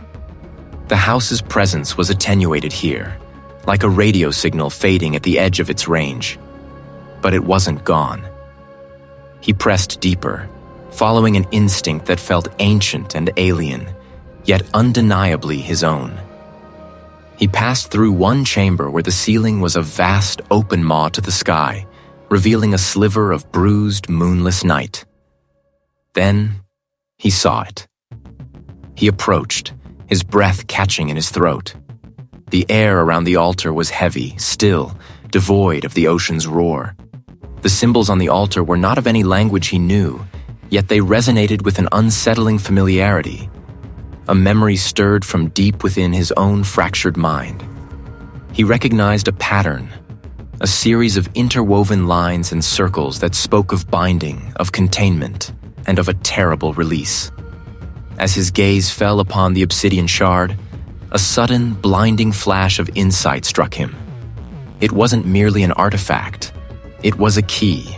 The house's presence was attenuated here, like a radio signal fading at the edge of its range. But it wasn't gone. He pressed deeper, following an instinct that felt ancient and alien, yet undeniably his own. He passed through one chamber where the ceiling was a vast open maw to the sky, revealing a sliver of bruised, moonless night. Then he saw it. He approached, his breath catching in his throat. The air around the altar was heavy, still, devoid of the ocean's roar. The symbols on the altar were not of any language he knew, yet they resonated with an unsettling familiarity. A memory stirred from deep within his own fractured mind. He recognized a pattern, a series of interwoven lines and circles that spoke of binding, of containment, and of a terrible release. As his gaze fell upon the obsidian shard, a sudden, blinding flash of insight struck him. It wasn't merely an artifact. It was a key,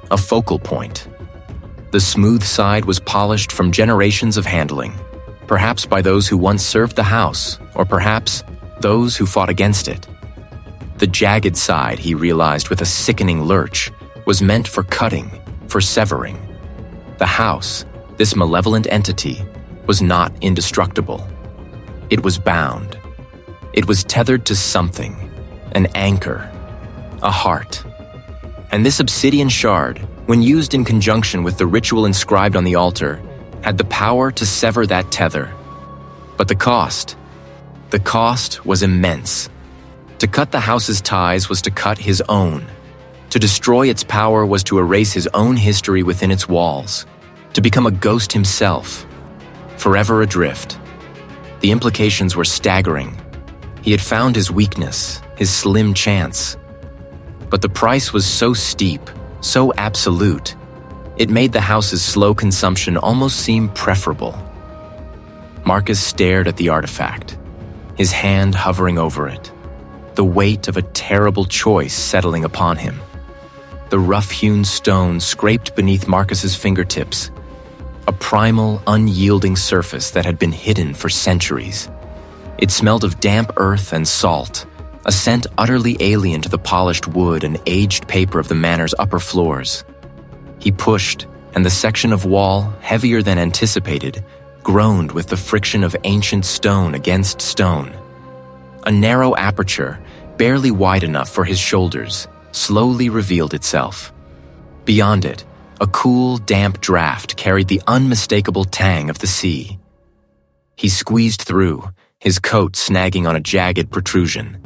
a focal point. The smooth side was polished from generations of handling, perhaps by those who once served the house, or perhaps those who fought against it. The jagged side, he realized with a sickening lurch, was meant for cutting, for severing. The house, this malevolent entity, was not indestructible. It was bound. It was tethered to something, an anchor, a heart. And this obsidian shard, when used in conjunction with the ritual inscribed on the altar, had the power to sever that tether. But the cost, The cost was immense. To cut the house's ties was to cut his own. To destroy its power was to erase his own history within its walls. To become a ghost himself, forever adrift. The implications were staggering. He had found his weakness, his slim chance. But the price was so steep, so absolute, it made the house's slow consumption almost seem preferable. Marcus stared at the artifact, his hand hovering over it, the weight of a terrible choice settling upon him. The rough-hewn stone scraped beneath Marcus's fingertips, a primal, unyielding surface that had been hidden for centuries. It smelled of damp earth and salt, a scent utterly alien to the polished wood and aged paper of the manor's upper floors. He pushed, and the section of wall, heavier than anticipated, groaned with the friction of ancient stone against stone. A narrow aperture, barely wide enough for his shoulders, slowly revealed itself. Beyond it, a cool, damp draft carried the unmistakable tang of the sea. He squeezed through, his coat snagging on a jagged protrusion.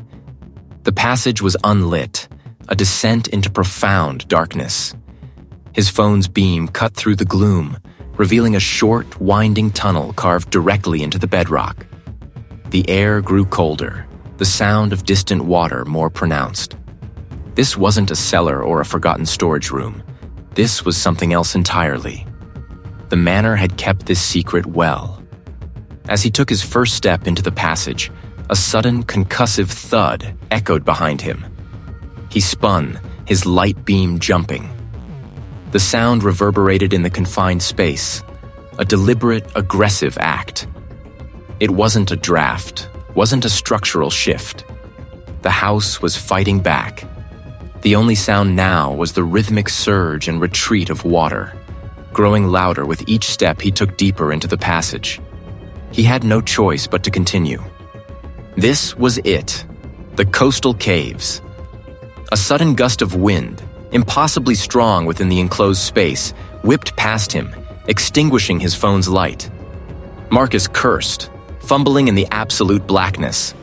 The passage was unlit, a descent into profound darkness. His phone's beam cut through the gloom, revealing a short, winding tunnel carved directly into the bedrock. The air grew colder, the sound of distant water more pronounced. This wasn't a cellar or a forgotten storage room. This was something else entirely. The manor had kept this secret well. As he took his first step into the passage, a sudden concussive thud echoed behind him. He spun, his light beam jumping. The sound reverberated in the confined space, a deliberate, aggressive act. It wasn't a draft, wasn't a structural shift. The house was fighting back. The only sound now was the rhythmic surge and retreat of water, growing louder with each step he took deeper into the passage. He had no choice but to continue. This was it, the coastal caves. A sudden gust of wind, impossibly strong within the enclosed space, whipped past him, extinguishing his phone's light. Marcus cursed, fumbling in the absolute blackness.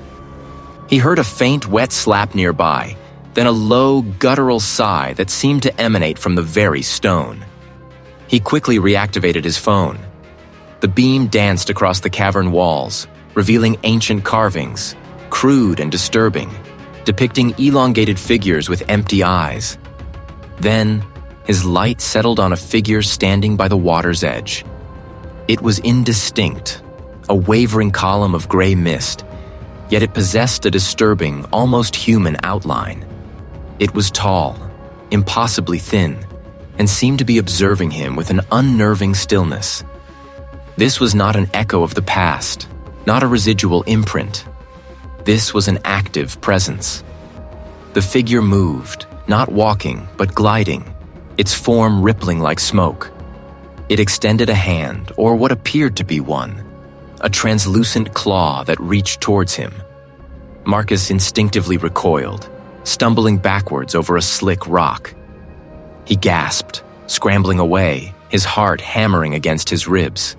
He heard a faint, wet slap nearby, then a low, guttural sigh that seemed to emanate from the very stone. He quickly reactivated his phone. The beam danced across the cavern walls, revealing ancient carvings, crude and disturbing, depicting elongated figures with empty eyes. Then, his light settled on a figure standing by the water's edge. It was indistinct, a wavering column of gray mist, yet it possessed a disturbing, almost human outline. It was tall, impossibly thin, and seemed to be observing him with an unnerving stillness. This was not an echo of the past, not a residual imprint. This was an active presence. The figure moved, not walking, but gliding, its form rippling like smoke. It extended a hand, or what appeared to be one, a translucent claw that reached towards him. Marcus instinctively recoiled, stumbling backwards over a slick rock. He gasped, scrambling away, his heart hammering against his ribs.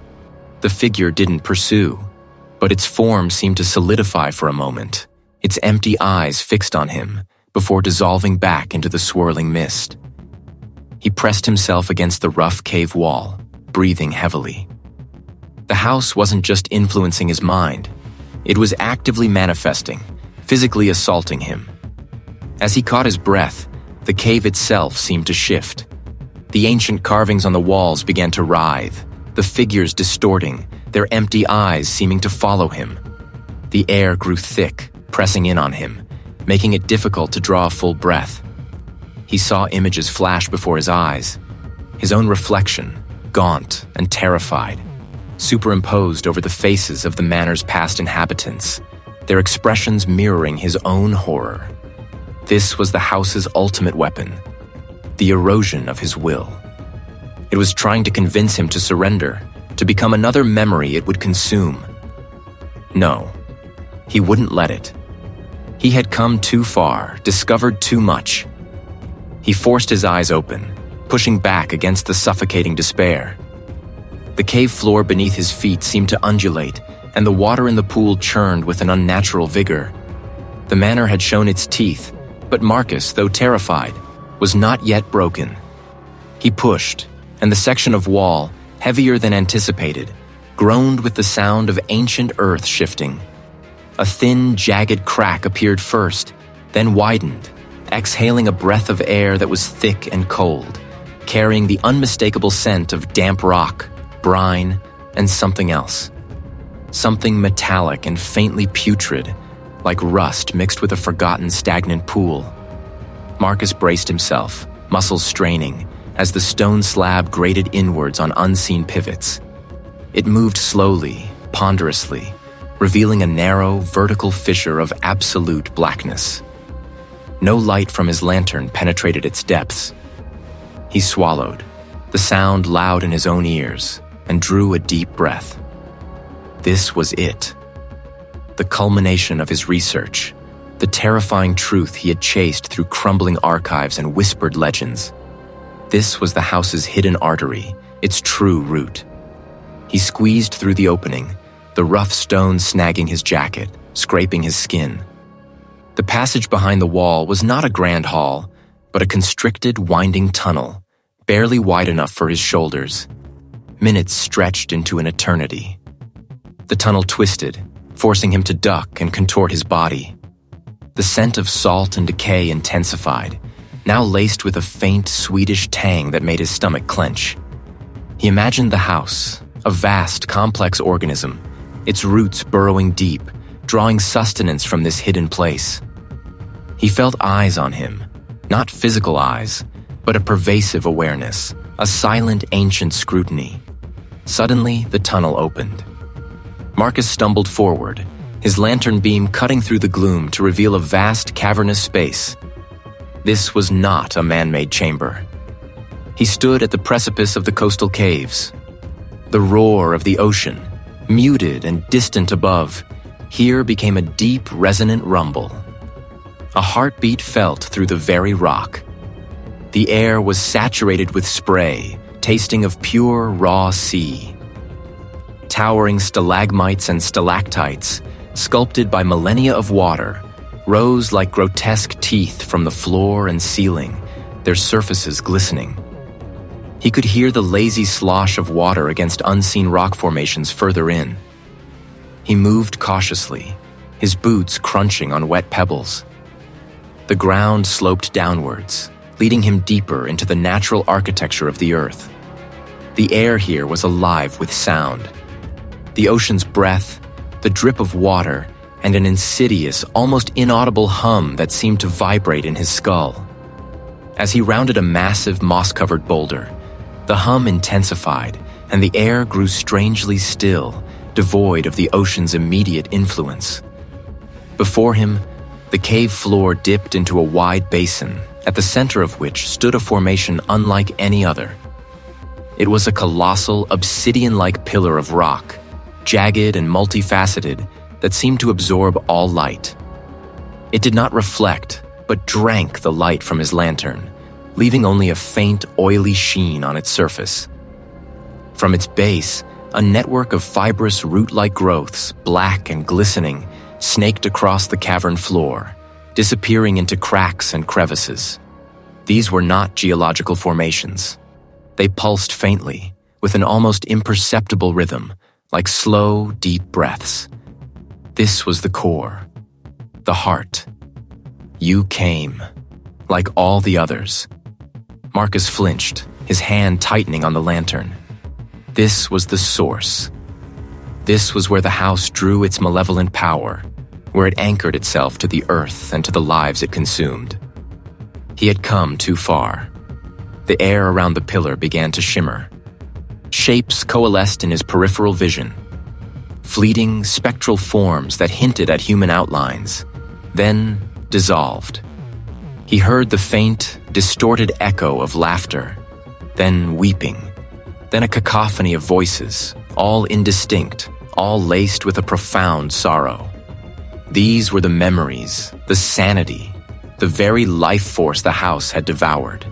The figure didn't pursue, but its form seemed to solidify for a moment, its empty eyes fixed on him, before dissolving back into the swirling mist. He pressed himself against the rough cave wall, breathing heavily. The house wasn't just influencing his mind. It was actively manifesting, physically assaulting him. As he caught his breath, the cave itself seemed to shift. The ancient carvings on the walls began to writhe, the figures distorting, their empty eyes seeming to follow him. The air grew thick, pressing in on him, making it difficult to draw a full breath. He saw images flash before his eyes, his own reflection, gaunt and terrified, superimposed over the faces of the manor's past inhabitants, their expressions mirroring his own horror. This was the house's ultimate weapon, the erosion of his will. It was trying to convince him to surrender, to become another memory it would consume. No, he wouldn't let it. He had come too far, discovered too much. He forced his eyes open, pushing back against the suffocating despair. The cave floor beneath his feet seemed to undulate, and the water in the pool churned with an unnatural vigor. The manor had shown its teeth, but Marcus, though terrified, was not yet broken. He pushed, and the section of wall, heavier than anticipated, groaned with the sound of ancient earth shifting. A thin, jagged crack appeared first, then widened, exhaling a breath of air that was thick and cold, carrying the unmistakable scent of damp rock, brine, and something else. Something metallic and faintly putrid, like rust mixed with a forgotten stagnant pool. Marcus braced himself, muscles straining, as the stone slab grated inwards on unseen pivots. It moved slowly, ponderously, revealing a narrow, vertical fissure of absolute blackness. No light from his lantern penetrated its depths. He swallowed, the sound loud in his own ears, and drew a deep breath. This was it. The culmination of his research, the terrifying truth he had chased through crumbling archives and whispered legends. This was the house's hidden artery, its true root. He squeezed through the opening, the rough stone snagging his jacket, scraping his skin. The passage behind the wall was not a grand hall, but a constricted, winding tunnel, barely wide enough for his shoulders. Minutes stretched into an eternity. The tunnel twisted, forcing him to duck and contort his body. The scent of salt and decay intensified, now laced with a faint, sweetish tang that made his stomach clench. He imagined the house, a vast, complex organism, its roots burrowing deep, drawing sustenance from this hidden place. He felt eyes on him, not physical eyes, but a pervasive awareness, a silent, ancient scrutiny. Suddenly, the tunnel opened. Marcus stumbled forward, his lantern beam cutting through the gloom to reveal a vast, cavernous space. This was not a man-made chamber. He stood at the precipice of the coastal caves. The roar of the ocean, muted and distant above, here became a deep, resonant rumble. A heartbeat felt through the very rock. The air was saturated with spray, tasting of pure, raw sea. Towering stalagmites and stalactites, sculpted by millennia of water, rose like grotesque teeth from the floor and ceiling, their surfaces glistening. He could hear the lazy slosh of water against unseen rock formations further in. He moved cautiously, his boots crunching on wet pebbles. The ground sloped downwards, leading him deeper into the natural architecture of the earth. The air here was alive with sound. The ocean's breath, the drip of water, and an insidious, almost inaudible hum that seemed to vibrate in his skull. As he rounded a massive, moss-covered boulder, the hum intensified, and the air grew strangely still, devoid of the ocean's immediate influence. Before him, the cave floor dipped into a wide basin, at the center of which stood a formation unlike any other. It was a colossal, obsidian-like pillar of rock, jagged and multifaceted, that seemed to absorb all light. It did not reflect, but drank the light from his lantern, leaving only a faint, oily sheen on its surface. From its base, a network of fibrous root-like growths, black and glistening, snaked across the cavern floor, disappearing into cracks and crevices. These were not geological formations. They pulsed faintly, with an almost imperceptible rhythm, like slow, deep breaths. This was the core, the heart. You came, like all the others. Marcus flinched, his hand tightening on the lantern. This was the source. This was where the house drew its malevolent power, where it anchored itself to the earth and to the lives it consumed. He had come too far. The air around the pillar began to shimmer. Shapes coalesced in his peripheral vision. Fleeting, spectral forms that hinted at human outlines, then dissolved. He heard the faint, distorted echo of laughter, then weeping, then a cacophony of voices, all indistinct, all laced with a profound sorrow. These were the memories, the sanity, the very life force the house had devoured.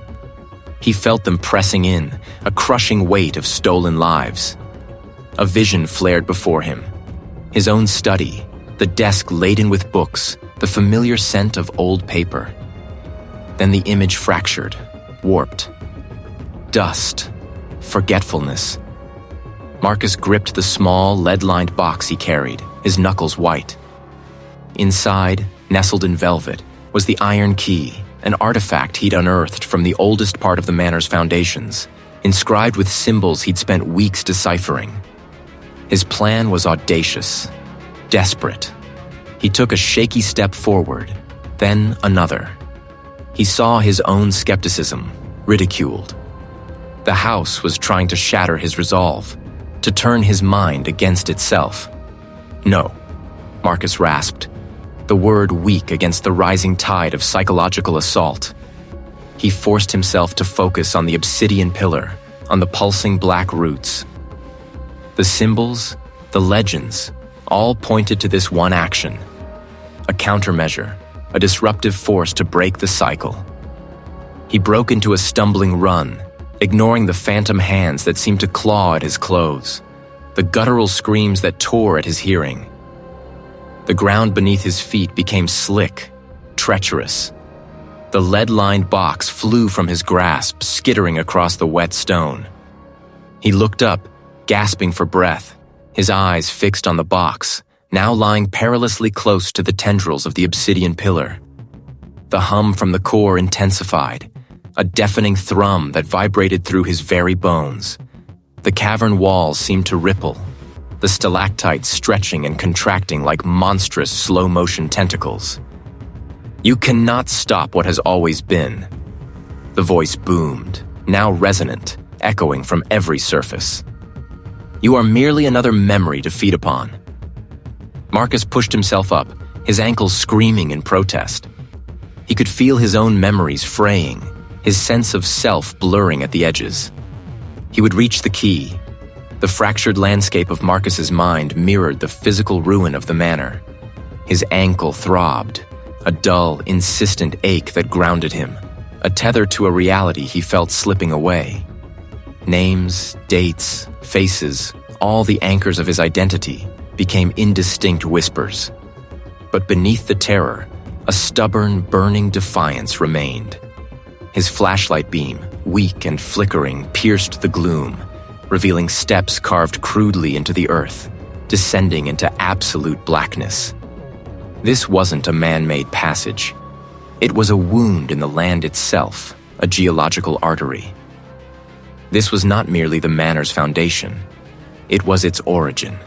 He felt them pressing in, a crushing weight of stolen lives. A vision flared before him. His own study, the desk laden with books, the familiar scent of old paper. Then the image fractured, warped. Dust, forgetfulness. Marcus gripped the small, lead-lined box he carried, his knuckles white. Inside, nestled in velvet, was the iron key, an artifact he'd unearthed from the oldest part of the manor's foundations, inscribed with symbols he'd spent weeks deciphering. His plan was audacious, desperate. He took a shaky step forward, then another. He saw his own skepticism, ridiculed. The house was trying to shatter his resolve, to turn his mind against itself. No, Marcus rasped, the word weak against the rising tide of psychological assault. He forced himself to focus on the obsidian pillar, on the pulsing black roots. The symbols, the legends, all pointed to this one action. A countermeasure, a disruptive force to break the cycle. He broke into a stumbling run, ignoring the phantom hands that seemed to claw at his clothes, the guttural screams that tore at his hearing. The ground beneath his feet became slick, treacherous. The lead-lined box flew from his grasp, skittering across the wet stone. He looked up, gasping for breath, his eyes fixed on the box, now lying perilously close to the tendrils of the obsidian pillar. The hum from the core intensified, a deafening thrum that vibrated through his very bones. The cavern walls seemed to ripple, the stalactites stretching and contracting like monstrous slow-motion tentacles. "You cannot stop what has always been." The voice boomed, now resonant, echoing from every surface. "You are merely another memory to feed upon." Marcus pushed himself up, his ankles screaming in protest. He could feel his own memories fraying, his sense of self blurring at the edges. He would reach the key. The fractured landscape of Marcus's mind mirrored the physical ruin of the manor. His ankle throbbed, a dull, insistent ache that grounded him, a tether to a reality he felt slipping away. Names, dates, faces, all the anchors of his identity became indistinct whispers. But beneath the terror, a stubborn, burning defiance remained. His flashlight beam, weak and flickering, pierced the gloom, revealing steps carved crudely into the earth, descending into absolute blackness. This wasn't a man-made passage. It was a wound in the land itself, a geological artery. This was not merely the manor's foundation. It was its origin.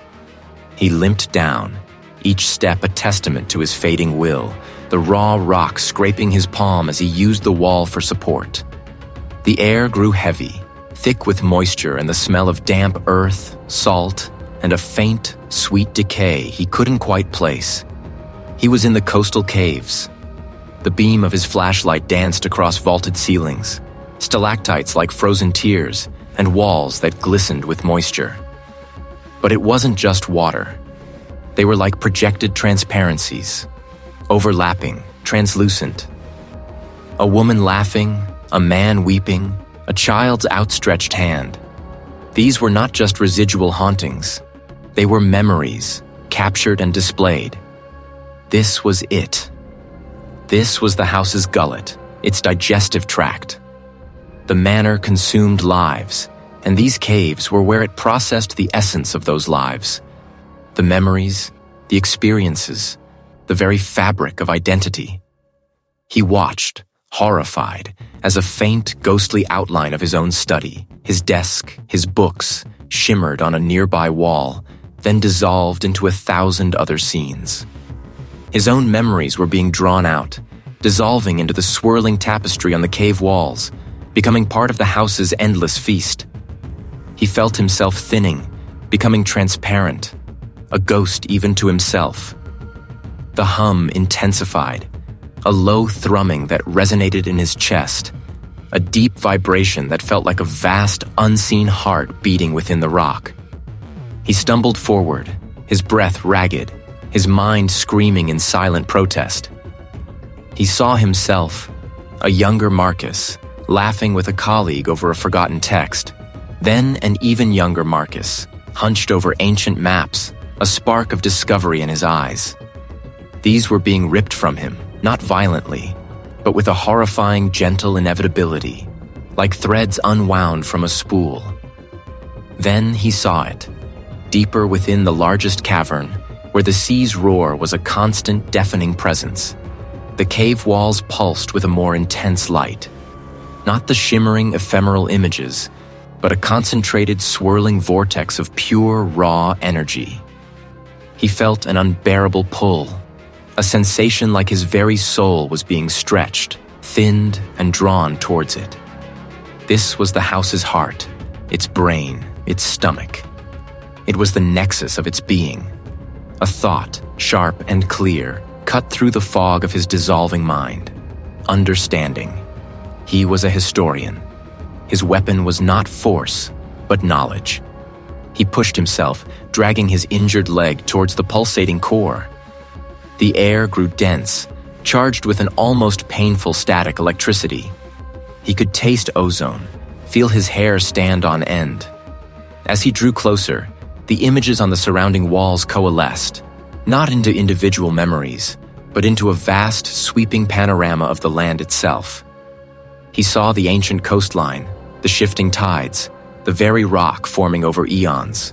He limped down, each step a testament to his fading will, the raw rock scraping his palm as he used the wall for support. The air grew heavy, thick with moisture and the smell of damp earth, salt, and a faint, sweet decay he couldn't quite place. He was in the coastal caves. The beam of his flashlight danced across vaulted ceilings, stalactites like frozen tears, and walls that glistened with moisture. But it wasn't just water. They were like projected transparencies, overlapping, translucent. A woman laughing, a man weeping, a child's outstretched hand. These were not just residual hauntings. They were memories, captured and displayed. This was it. This was the house's gullet, its digestive tract. The manor consumed lives, and these caves were where it processed the essence of those lives. The memories, the experiences, the very fabric of identity. He watched, horrified, as a faint, ghostly outline of his own study, his desk, his books, shimmered on a nearby wall, then dissolved into 1,000 other scenes. His own memories were being drawn out, dissolving into the swirling tapestry on the cave walls, becoming part of the house's endless feast. He felt himself thinning, becoming transparent, a ghost even to himself. The hum intensified, a low thrumming that resonated in his chest, a deep vibration that felt like a vast, unseen heart beating within the rock. He stumbled forward, his breath ragged, his mind screaming in silent protest. He saw himself, a younger Marcus, laughing with a colleague over a forgotten text, then an even younger Marcus, hunched over ancient maps, a spark of discovery in his eyes. These were being ripped from him, not violently, but with a horrifying, gentle inevitability, like threads unwound from a spool. Then he saw it, deeper within the largest cavern, where the sea's roar was a constant, deafening presence. The cave walls pulsed with a more intense light. Not the shimmering, ephemeral images, but a concentrated, swirling vortex of pure, raw energy. He felt an unbearable pull, a sensation like his very soul was being stretched, thinned, and drawn towards it. This was the house's heart, its brain, its stomach. It was the nexus of its being. A thought, sharp and clear, cut through the fog of his dissolving mind. Understanding. He was a historian. His weapon was not force, but knowledge. He pushed himself, dragging his injured leg towards the pulsating core. The air grew dense, charged with an almost painful static electricity. He could taste ozone, feel his hair stand on end. As he drew closer, the images on the surrounding walls coalesced, not into individual memories, but into a vast, sweeping panorama of the land itself. He saw the ancient coastline, the shifting tides, the very rock forming over eons.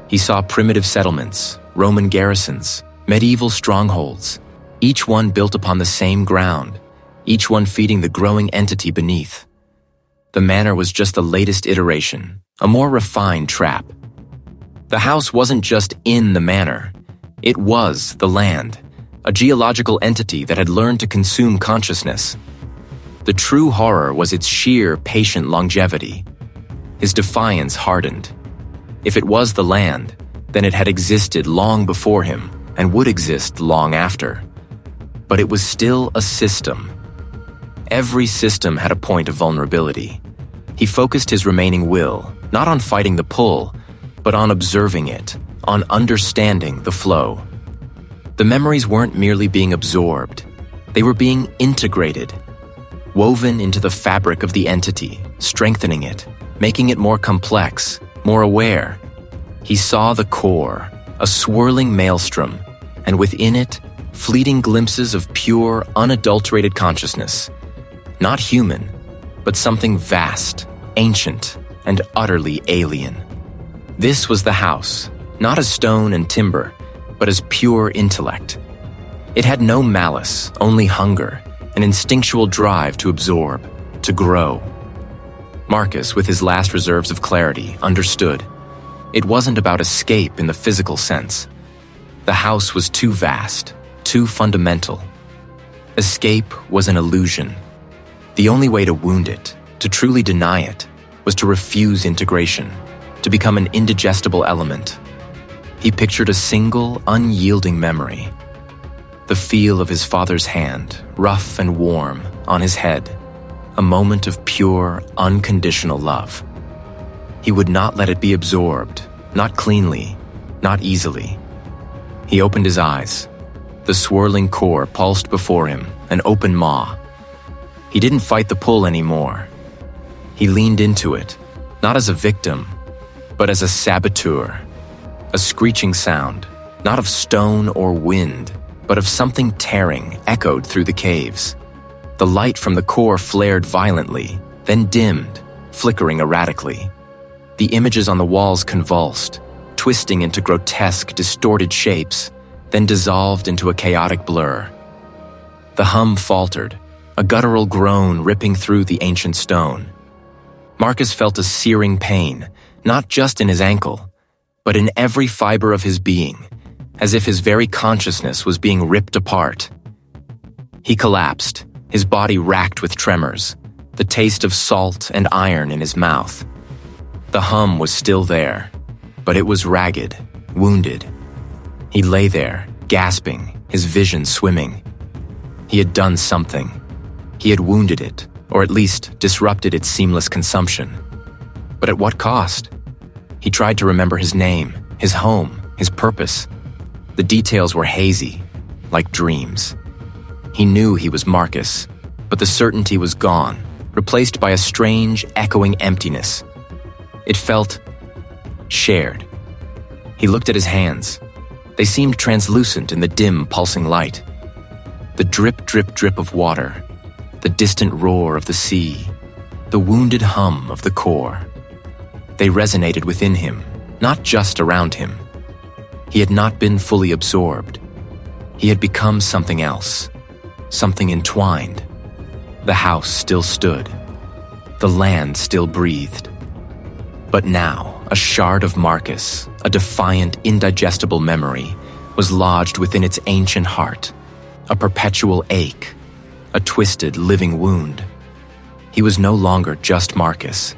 He saw primitive settlements, Roman garrisons, medieval strongholds, each one built upon the same ground, each one feeding the growing entity beneath. The manor was just the latest iteration, a more refined trap. The house wasn't just in the manor, it was the land, a geological entity that had learned to consume consciousness. The true horror was its sheer, patient longevity. His defiance hardened. If it was the land, then it had existed long before him and would exist long after. But it was still a system. Every system had a point of vulnerability. He focused his remaining will, not on fighting the pull, but on observing it, on understanding the flow. The memories weren't merely being absorbed. They were being integrated, woven into the fabric of the entity, strengthening it, making it more complex, more aware. He saw the core, a swirling maelstrom, and within it, fleeting glimpses of pure, unadulterated consciousness. Not human, but something vast, ancient, and utterly alien. This was the house, not as stone and timber, but as pure intellect. It had no malice, only hunger, an instinctual drive to absorb, to grow. Marcus, with his last reserves of clarity, understood. It wasn't about escape in the physical sense. The house was too vast, too fundamental. Escape was an illusion. The only way to wound it, to truly deny it, was to refuse integration, to become an indigestible element. He pictured a single, unyielding memory. The feel of his father's hand, rough and warm, on his head. A moment of pure, unconditional love. He would not let it be absorbed, not cleanly, not easily. He opened his eyes. The swirling core pulsed before him, an open maw. He didn't fight the pull anymore. He leaned into it, not as a victim, but as a saboteur. A screeching sound, not of stone or wind, but of something tearing, echoed through the caves. The light from the core flared violently, then dimmed, flickering erratically. The images on the walls convulsed, twisting into grotesque, distorted shapes, then dissolved into a chaotic blur. The hum faltered, a guttural groan ripping through the ancient stone. Marcus felt a searing pain, not just in his ankle, but in every fiber of his being, as if his very consciousness was being ripped apart. He collapsed, his body racked with tremors, the taste of salt and iron in his mouth. The hum was still there, but it was ragged, wounded. He lay there, gasping, his vision swimming. He had done something. He had wounded it, or at least disrupted its seamless consumption. But at what cost? He tried to remember his name, his home, his purpose. The details were hazy, like dreams. He knew he was Marcus, but the certainty was gone, replaced by a strange, echoing emptiness. It felt shared. He looked at his hands. They seemed translucent in the dim, pulsing light. The drip, drip, drip of water, the distant roar of the sea, the wounded hum of the core. They resonated within him, not just around him. He had not been fully absorbed. He had become something else, something entwined. The house still stood. The land still breathed. But now, a shard of Marcus, a defiant, indigestible memory, was lodged within its ancient heart, a perpetual ache, a twisted, living wound. He was no longer just Marcus.